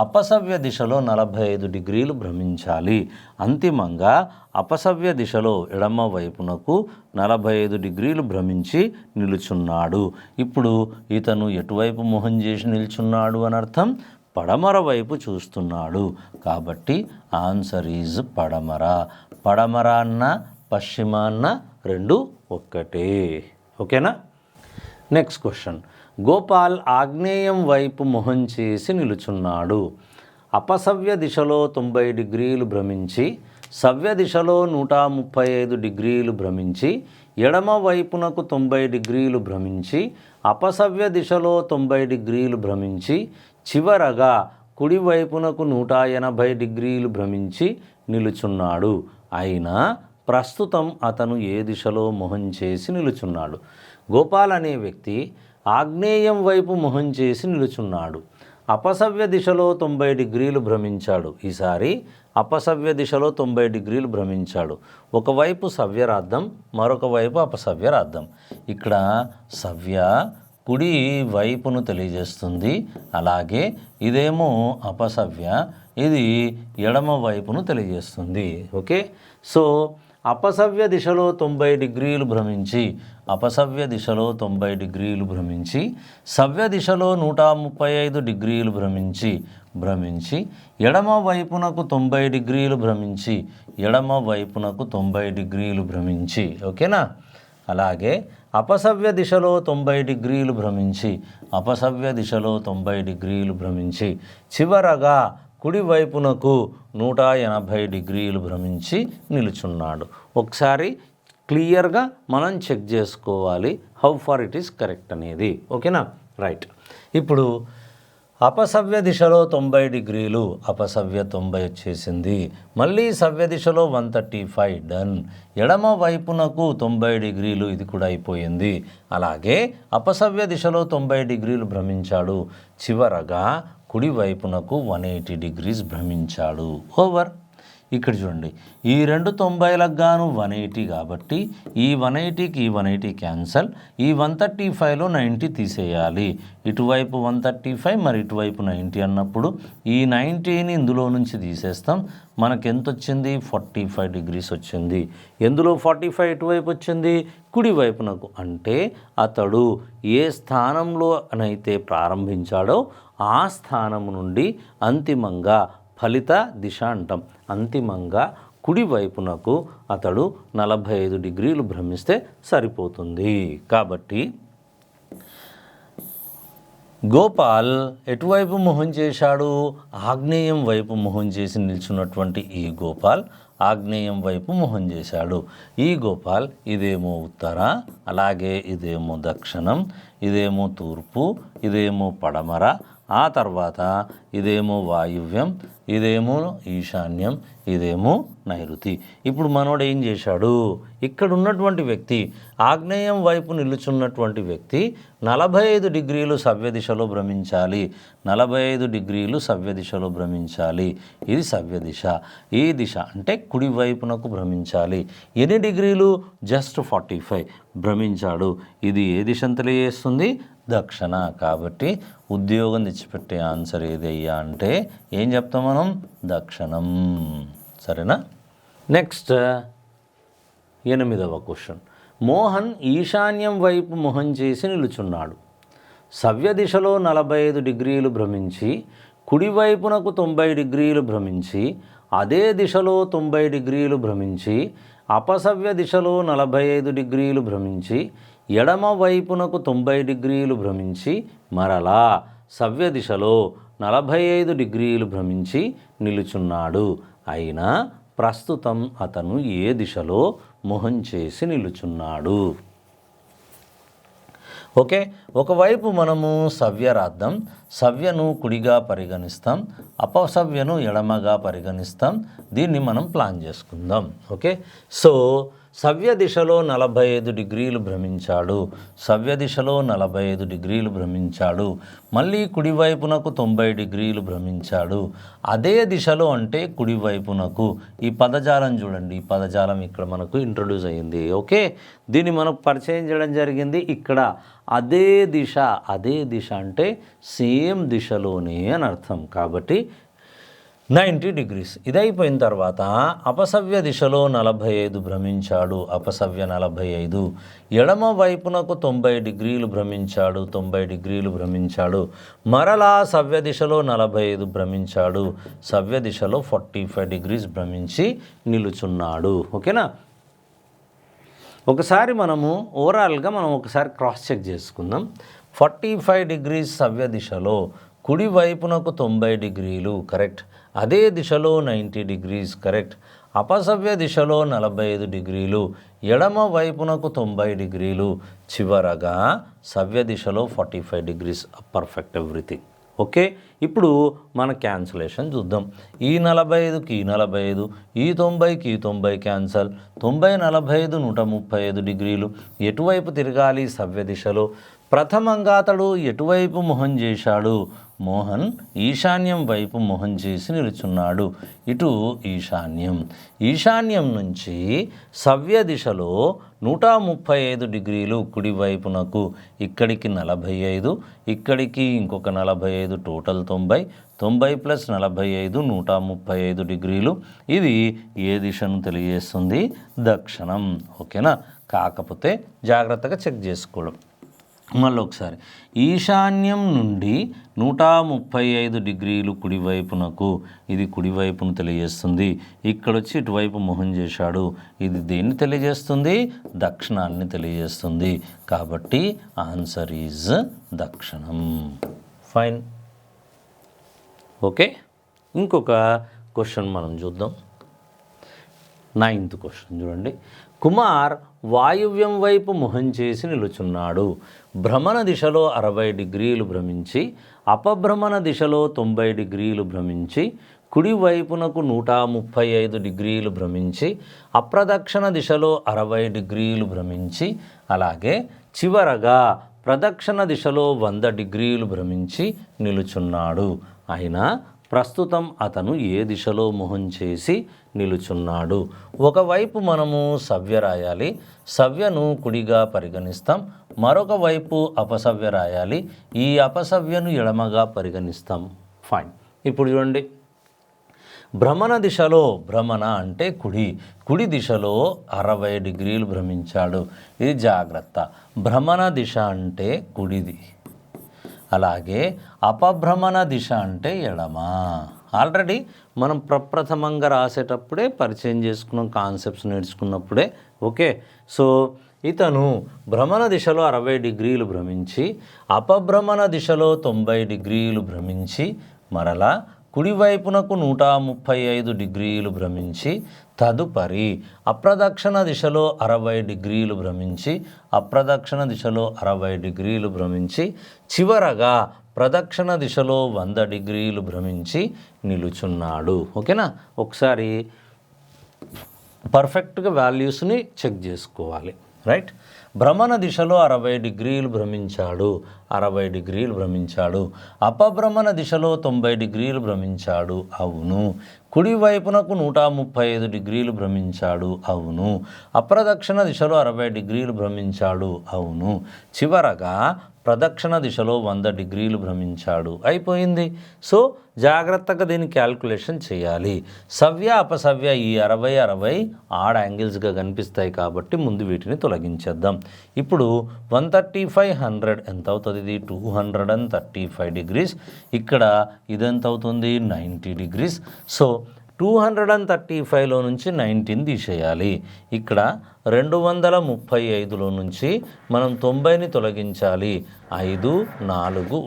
అపసవ్య దిశలో 45 డిగ్రీలు భ్రమించాలి. అంతిమంగా అపసవ్య దిశలో ఎడమ వైపునకు 45 డిగ్రీలు భ్రమించి నిలుచున్నాడు. ఇప్పుడు ఇతను ఎటువైపు మొహం చేసి నిల్చున్నాడు అని అర్థం? పడమర వైపు చూస్తున్నాడు. కాబట్టి ఆన్సర్ ఈజ్ పడమర. పడమర అన్న పశ్చిమ అన్న రెండు ఒక్కటే. ఓకేనా. Next question. గోపాల్ ఆగ్నేయం వైపు మొహం చేసి నిలుచున్నాడు. అపసవ్య దిశలో 90 డిగ్రీలు భ్రమించి, సవ్య దిశలో 135 డిగ్రీలు భ్రమించి, ఎడమ వైపునకు 90 డిగ్రీలు భ్రమించి, అపసవ్య దిశలో 90 డిగ్రీలు భ్రమించి, చివరగా కుడివైపునకు 180 డిగ్రీలు భ్రమించి నిలుచున్నాడు. అయినా ప్రస్తుతం అతను ఏ దిశలో మొహం చేసి నిలుచున్నాడు? గోపాల్ అనే వ్యక్తి ఆగ్నేయం వైపు మొహం చేసి నిలుచున్నాడు. అపసవ్య దిశలో 90 డిగ్రీలు భ్రమించాడు. ఈసారి అపసవ్య దిశలో 90 డిగ్రీలు భ్రమించాడు. ఒకవైపు సవ్య రాద్దాం, మరొక వైపు అపసవ్య రాద్దాం. ఇక్కడ సవ్య కుడి వైపును తెలియజేస్తుంది, అలాగే ఇదేమో అపసవ్య, ఇది ఎడమ వైపును తెలియజేస్తుంది. ఓకే. సో అపసవ్య దిశలో 90 డిగ్రీలు భ్రమించి, అపసవ్య దిశలో 90 డిగ్రీలు భ్రమించి, సవ్య దిశలో 135 డిగ్రీలు భ్రమించి, ఎడమ వైపునకు 90 డిగ్రీలు భ్రమించి, ఎడమ వైపునకు 90 డిగ్రీలు భ్రమించి. ఓకేనా. అలాగే అపసవ్య దిశలో 90 డిగ్రీలు భ్రమించి, అపసవ్య దిశలో 90 డిగ్రీలు భ్రమించి, చివరగా కుడివైపునకు 180 డిగ్రీలు భ్రమించి నిలుచున్నాడు. ఒకసారి క్లియర్గా మనం చెక్ చేసుకోవాలి how far it is correct అనేది. ఓకేనా. రైట్. ఇప్పుడు అపసవ్య దిశలో 90 డిగ్రీలు, అపసవ్య 90 వచ్చేసింది. మళ్ళీ సవ్య దిశలో 135 డన్. ఎడమ వైపునకు 90 డిగ్రీలు, ఇది కూడా అయిపోయింది. అలాగే అపసవ్య దిశలో 90 డిగ్రీలు భ్రమించాడు. చివరగా కుడి వైపునకు 180 డిగ్రీస్ భ్రమించాడు. ఓవర్. ఇక్కడ చూడండి, ఈ రెండు 90లకు గాను 180 కాబట్టి ఈ 180కి ఈ 180 క్యాన్సల్, ఈ 135లో 90 తీసేయాలి. ఇటువైపు 135 మరి ఇటువైపు 90 అన్నప్పుడు ఈ 90ని ఇందులో నుంచి తీసేస్తాం. మనకు ఎంత వచ్చింది? 45 డిగ్రీస్ వచ్చింది. ఎందులో 45 ఇటువైపు వచ్చింది? కుడివైపునకు. అంటే అతడు ఏ స్థానంలోనైతే ప్రారంభించాడో ఆ స్థానం నుండి అంతిమంగా ఫలిత దిశ అంటాం. అంతిమంగా కుడివైపునకు అతడు 45 డిగ్రీలు భ్రమిస్తే సరిపోతుంది. కాబట్టి గోపాల్ ఎటువైపు మొహం చేశాడు? ఆగ్నేయం వైపు మొహం చేసి నిల్చున్నటువంటి ఈ గోపాల్ ఆగ్నేయం వైపు మొహం చేశాడు. ఈ గోపాల్ ఇదేమో ఉత్తర, అలాగే ఇదేమో దక్షిణం, ఇదేమో తూర్పు, ఇదేమో పడమర, ఆ తర్వాత ఇదేమో వాయువ్యం, ఇదేమో ఈశాన్యం, ఇదేమో నైరుతి. ఇప్పుడు మనోడు ఏం చేశాడు? ఇక్కడ ఉన్నటువంటి వ్యక్తి, ఆగ్నేయం వైపు నిలుచున్నటువంటి వ్యక్తి 45 డిగ్రీలు సవ్య దిశలో భ్రమించాలి. 45 డిగ్రీలు సవ్య దిశలో భ్రమించాలి. ఇది సవ్య దిశ. ఈ దిశ అంటే కుడివైపునకు భ్రమించాలి. ఎన్ని డిగ్రీలు? జస్ట్ 45 భ్రమించాడు. ఇది ఏ దిశను తెలియజేస్తుంది? దక్షిణ. కాబట్టి ఉద్యోగం తెచ్చిపెట్టే ఆన్సర్ ఏదయ్యా అంటే ఏం చెప్తాం మనం? దక్షిణం. సరేనా? నెక్స్ట్ 8వ క్వశ్చన్. మోహన్ ఈశాన్యం వైపు మొహం చేసి నిలుచున్నాడు. సవ్య దిశలో 45 డిగ్రీలు భ్రమించి కుడివైపునకు 90 డిగ్రీలు భ్రమించి అదే దిశలో 90 డిగ్రీలు భ్రమించి అపసవ్య దిశలో 45 డిగ్రీలు భ్రమించి ఎడమ వైపునకు 90 డిగ్రీలు భ్రమించి మరలా సవ్య దిశలో 45 డిగ్రీలు భ్రమించి నిలుచున్నాడు. అయినా ప్రస్తుతం అతను ఏ దిశలో మొహం చేసి నిలుచున్నాడు? ఓకే, ఒకవైపు మనము సవ్య రాద్దాం. సవ్యను కుడిగా పరిగణిస్తాం, అపసవ్యను ఎడమగా పరిగణిస్తాం. దీన్ని మనం ప్లాన్ చేసుకుందాం. ఓకే, సో సవ్య దిశలో 45 డిగ్రీలు భ్రమించాడు. సవ్య దిశలో 45 డిగ్రీలు భ్రమించాడు. మళ్ళీ కుడివైపునకు 90 డిగ్రీలు భ్రమించాడు. అదే దిశలో అంటే కుడివైపునకు. ఈ పదజాలం చూడండి, ఈ పదజాలం ఇక్కడ మనకు ఇంట్రొడ్యూస్ అయ్యింది. ఓకే, దీన్ని మనకు పరిచయం చేయడం జరిగింది. ఇక్కడ అదే దిశ, అదే దిశ అంటే సేమ్ దిశలోనే అని అర్థం. కాబట్టి 90 డిగ్రీస్. ఇదైపోయిన తర్వాత అపసవ్య దిశలో 45 భ్రమించాడు. అపసవ్య 45. ఎడమ వైపునకు 90 డిగ్రీలు భ్రమించాడు. 90 డిగ్రీలు భ్రమించాడు. మరలా సవ్య దిశలో 45 భ్రమించాడు. సవ్య దిశలో 45 డిగ్రీస్ భ్రమించి నిలుచున్నాడు. ఓకేనా? ఒకసారి మనము ఓవరాల్గా ఒకసారి క్రాస్ చెక్ చేసుకుందాం. 45 డిగ్రీస్ సవ్య దిశలో, కుడివైపునకు 90 డిగ్రీలు కరెక్ట్. అదే దిశలో 90 డిగ్రీస్ కరెక్ట్. అపసవ్య దిశలో 45 డిగ్రీలు, ఎడమ వైపునకు 90 డిగ్రీలు, చివరగా సవ్య దిశలో 45 డిగ్రీస్. Perfect everything. ఓకే, ఇప్పుడు మన క్యాన్సలేషన్ చూద్దాం. ఈ 45కి 45, ఈ 90కి 90 క్యాన్సల్. 90 45 135 డిగ్రీలు. ఎటువైపు తిరగాలి? సవ్య దిశలో. ప్రథమంగా అతడు ఎటువైపు మొహం చేశాడు? మోహన్ ఈశాన్యం వైపు మొహం చేసి నిలుచున్నాడు. ఇటు ఈశాన్యం. ఈశాన్యం నుంచి సవ్య దిశలో 135 డిగ్రీలు కుడివైపునకు. ఇక్కడికి 45, ఇక్కడికి ఇంకొక 45, టోటల్ 90. 90 ప్లస్ 45 135 డిగ్రీలు. ఇది ఏ దిశను తెలియజేస్తుంది? దక్షిణం. ఓకేనా? కాకపోతే జాగ్రత్తగా చెక్ చేసుకోవడం. మళ్ళీ ఒకసారి ఈశాన్యం నుండి 135 డిగ్రీలు కుడివైపునకు. ఇది కుడివైపును తెలియజేస్తుంది. ఇక్కడొచ్చి ఇటువైపు మొహం చేశాడు. ఇది దేన్ని తెలియజేస్తుంది? దక్షిణాన్ని తెలియజేస్తుంది. కాబట్టి ఆన్సర్ ఈజ్ దక్షిణం. ఫైన్. ఓకే, ఇంకొక క్వశ్చన్ మనం చూద్దాం. 9th క్వశ్చన్ చూడండి. కుమార్ వాయువ్యం వైపు మొహం చేసి నిలుచున్నాడు. భ్రమణ దిశలో 60 డిగ్రీలు భ్రమించి అపభ్రమణ దిశలో 90 డిగ్రీలు భ్రమించి కుడివైపునకు 135 డిగ్రీలు భ్రమించి అప్రదక్షిణ దిశలో 60 డిగ్రీలు భ్రమించి అలాగే చివరగా ప్రదక్షిణ దిశలో 100 డిగ్రీలు భ్రమించి నిలుచున్నాడు. అయినా ప్రస్తుతం అతను ఏ దిశలో మొహం చేసి నిలుచున్నాడు. ఒకవైపు మనము సవ్య రాయాలి, సవ్యను కుడిగా పరిగణిస్తాం. మరొక వైపు అపసవ్య రాయాలి, ఈ అపసవ్యను ఎడమగా పరిగణిస్తాం. ఫైన్. ఇప్పుడు చూడండి, భ్రమణ దిశలో, భ్రమణ అంటే కుడి దిశలో 60 డిగ్రీలు భ్రమించాడు. ఇది జాగ్రత్త. భ్రమణ దిశ అంటే కుడిది, అలాగే అపభ్రమణ దిశ అంటే ఎడమ. ఆల్రెడీ మనం ప్రప్రథమంగా రాసేటప్పుడే పరిచయం చేసుకున్నాం, కాన్సెప్ట్స్ నేర్చుకున్నప్పుడే. ఓకే, సో ఇతను భ్రమణ దిశలో 60 డిగ్రీలు భ్రమించి, అపభ్రమణ దిశలో 90 డిగ్రీలు భ్రమించి, మరలా కుడివైపునకు 135 డిగ్రీలు భ్రమించి, తదుపరి అప్రదక్షిణ దిశలో 60 డిగ్రీలు భ్రమించి, అప్రదక్షిణ దిశలో 60 డిగ్రీలు భ్రమించి, చివరగా ప్రదక్షిణ దిశలో 100 డిగ్రీలు భ్రమించి నిలుచున్నాడు. ఓకేనా, ఒకసారి పర్ఫెక్ట్గా వాల్యూస్ని చెక్ చేసుకోవాలి. రైట్, భ్రమణ దిశలో 60 డిగ్రీలు భ్రమించాడు, 60 డిగ్రీలు భ్రమించాడు. అపభ్రమణ దిశలో 90 డిగ్రీలు భ్రమించాడు, అవును. కుడివైపునకు 135 డిగ్రీలు భ్రమించాడు, అవును. అప్రదక్షిణ దిశలో 60 డిగ్రీలు భ్రమించాడు, అవును. చివరగా ప్రదక్షిణ దిశలో 100 డిగ్రీలు భ్రమించాడు. అయిపోయింది. సో జాగ్రత్తగా దీన్ని క్యాల్కులేషన్ చేయాలి. సవ్య అపసవ్య ఈ 60 ఆడ్ యాంగిల్స్గా కనిపిస్తాయి కాబట్టి ముందు వీటిని తొలగించేద్దాం. ఇప్పుడు 135 100 ఎంత అవుతుంది? ఇది 235 డిగ్రీస్. ఇక్కడ ఇదెంత అవుతుంది? 90 డిగ్రీస్. సో 235లో నుంచి 19 తీసేయాలి. ఇక్కడ 235లో నుంచి మనం 90ని తొలగించాలి. 5 4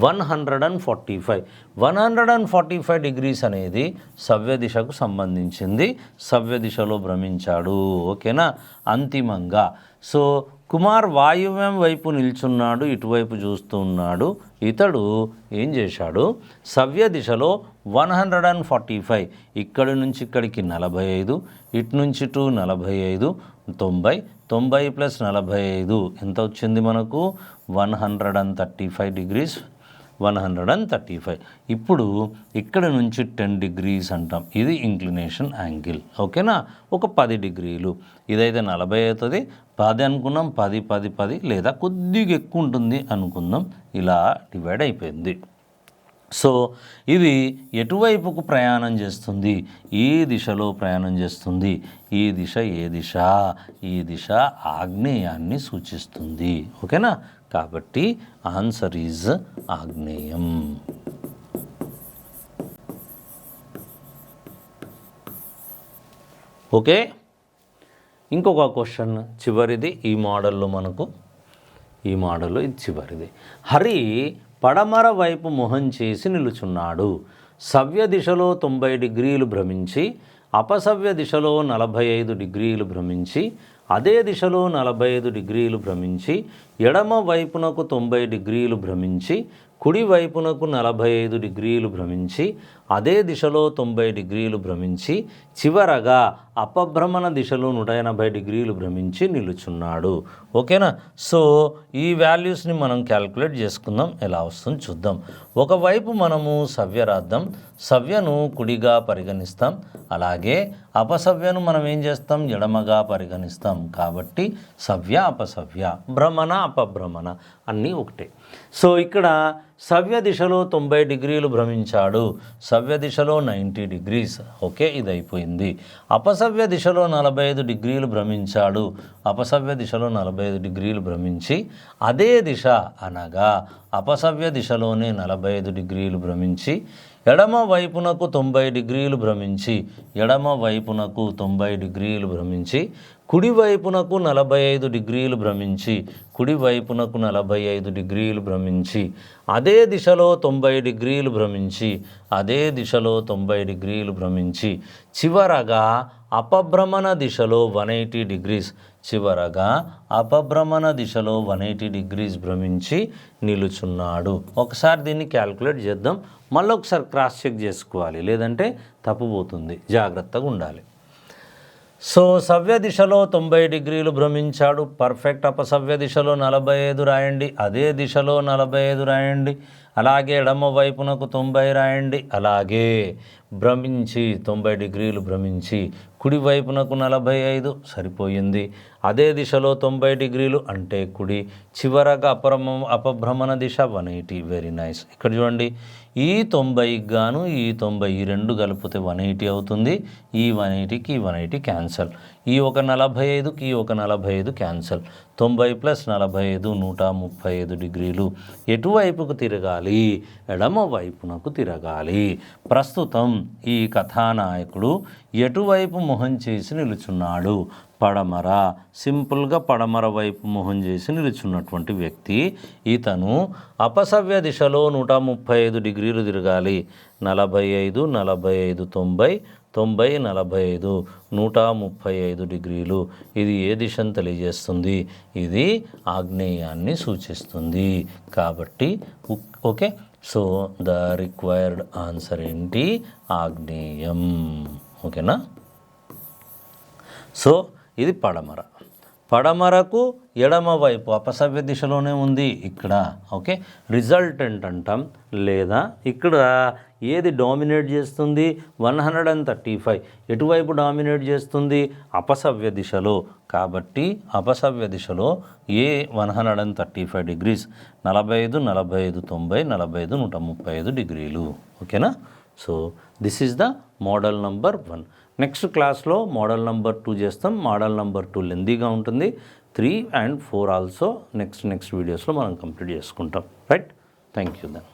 1 145. 145 డిగ్రీస్ అనేది సవ్య దిశకు సంబంధించింది. సవ్య దిశలో భ్రమించాడు. ఓకేనా, అంతిమంగా. సో కుమార్ వాయువ్యం వైపు నిల్చున్నాడు, ఇటువైపు చూస్తూ ఉన్నాడు. ఇతడు ఏం చేశాడు? సవ్య దిశలో 145, ఇక్కడి నుంచి ఇక్కడికి 45, ఇటు నుంచి ఇటు 45, 90, 90 ప్లస్ 45 ఎంత వచ్చింది మనకు? 135 డిగ్రీస్. 135. ఇప్పుడు ఇక్కడ నుంచి 10 డిగ్రీస్ అంటాం. ఇది ఇంక్లినేషన్ యాంగిల్. ఓకేనా, ఒక 10 డిగ్రీలు. ఇదైతే 40 అవుతుంది. 10 అనుకున్నాం, 10 10 10 లేదా కొద్దిగా ఎక్కువ ఉంటుంది అనుకుందాం. ఇలా డివైడ్ అయిపోయింది. సో ఇది ఎటువైపుకు ప్రయాణం చేస్తుంది? ఈ దిశలో ప్రయాణం చేస్తుంది. ఈ దిశ ఏ దిశ? ఈ దిశ ఆగ్నేయాన్ని సూచిస్తుంది. ఓకేనా, కాబట్టి ఆన్సర్ ఈజ్ ఆగ్నేయం. ఓకే, ఇంకొక క్వశ్చన్ చివరిది ఈ మోడల్లో మనకు. ఈ మోడల్లో ఇది చివరిది. హరి పడమర వైపు మొహం చేసి నిలుచున్నాడు. సవ్య దిశలో 90 డిగ్రీలు భ్రమించి, అపసవ్య దిశలో 45 డిగ్రీలు భ్రమించి, అదే దిశలో 45 డిగ్రీలు భ్రమించి, ఎడమ వైపునకు 90 డిగ్రీలు భ్రమించి, కుడి వైపునకు 45 డిగ్రీలు భ్రమించి, అదే దిశలో 90 డిగ్రీలు భ్రమించి, చివరగా అపభ్రమణ దిశలో 180 డిగ్రీలు భ్రమించి నిలుచున్నాడు. ఓకేనా, సో ఈ వాల్యూస్ని మనం క్యాల్కులేట్ చేసుకుందాం. ఎలా వస్తుందో చూద్దాం. ఒకవైపు మనము సవ్య రాద్దాం, సవ్యను కుడిగా పరిగణిస్తాం. అలాగే అపసవ్యను మనం ఏం చేస్తాం? ఎడమగా పరిగణిస్తాం. కాబట్టి సవ్య అపసవ్య, భ్రమణ అపభ్రమణ అన్నీ ఒకటే. సో ఇక్కడ సవ్య దిశలో 90 డిగ్రీలు భ్రమించాడు, సవ్య దిశలో 90 డిగ్రీస్. ఓకే, ఇది అయిపోయింది. అపసవ్య దిశలో 45 డిగ్రీలు భ్రమించాడు, అపసవ్య దిశలో 45 డిగ్రీలు భ్రమించి, అదే దిశ అనగా అపసవ్య దిశలోనే 45 డిగ్రీలు భ్రమించి, ఎడమ వైపునకు 90 డిగ్రీలు భ్రమించి, ఎడమ వైపునకు 90 డిగ్రీలు భ్రమించి, కుడివైపునకు 45 డిగ్రీలు భ్రమించి, కుడివైపునకు 45 డిగ్రీలు భ్రమించి, అదే దిశలో 90 డిగ్రీలు భ్రమించి, అదే దిశలో 90 డిగ్రీలు భ్రమించి, చివరగా అపభ్రమణ దిశలో 180 డిగ్రీస్, చివరగా అపభ్రమణ దిశలో 180 డిగ్రీస్ భ్రమించి నిలుచున్నాడు. ఒకసారి దీన్ని క్యాల్కులేట్ చేద్దాం. మళ్ళీ ఒకసారి క్రాస్ చెక్ చేసుకోవాలి, లేదంటే తప్పుపోతుంది. జాగ్రత్తగా ఉండాలి. సో సవ్య దిశలో 90 డిగ్రీలు భ్రమించాడు, పర్ఫెక్ట్. అపసవ్య దిశలో 45 రాయండి, అదే దిశలో 45 రాయండి, అలాగే ఎడమ వైపునకు 90 రాయండి. అలాగే భ్రమించి 90 డిగ్రీలు భ్రమించి కుడి వైపునకు 45 సరిపోయింది. అదే దిశలో 90 డిగ్రీలు అంటే కుడి, చివరగా అపభ్రమణ దిశ 180. Very nice. ఇక్కడ చూడండి, ఈ 90కి గాను ఈ 90 ఈ రెండు కలిపితే 180 అవుతుంది. ఈ 180కి ఈ 180 క్యాన్సల్. ఈ ఒక 45కి ఈ ఒక 45 క్యాన్సల్. 90 + 45 135 డిగ్రీలు. ఎటువైపుకు తిరగాలి? ఎడమ వైపునకు తిరగాలి. ప్రస్తుతం ఈ కథానాయకుడు ఎటువైపు మొహం చేసి నిలుచున్నాడు? పడమర. సింపుల్గా పడమర వైపు మొహం చేసి నిలుచున్నటువంటి వ్యక్తి ఇతను అపసవ్య దిశలో 135 డిగ్రీలు తిరగాలి. 45 45 90 90 45 135 డిగ్రీలు. ఇది ఏ దిశను తెలియజేస్తుంది? ఇది ఆగ్నేయాన్ని సూచిస్తుంది. కాబట్టి okay, so the required answer ఏంటి? ఆగ్నేయం. ఓకేనా? సో ఇది పడమర. పడమరకు ఎడమ వైపు అపసవ్య దిశలోనే ఉంది ఇక్కడ. ఓకే, రిజల్టెంట్ అంటాం. లేదా ఇక్కడ ఏది డామినేట్ చేస్తుంది? 135. ఎటువైపు డామినేట్ చేస్తుంది? అపసవ్య దిశలో. కాబట్టి అపసవ్య దిశలో ఏ 135 డిగ్రీస్, 45 45 90 45 135 డిగ్రీలు. ఓకేనా? So this is the model number 1. Next క్లాస్లో మోడల్ నంబర్ 2 చేస్తాం. మోడల్ నంబర్ 2 లెందీగా ఉంటుంది. 3 and 4 ఆల్సో నెక్స్ట్ వీడియోస్లో మనం కంప్లీట్ చేసుకుంటాం. రైట్? Thank you then.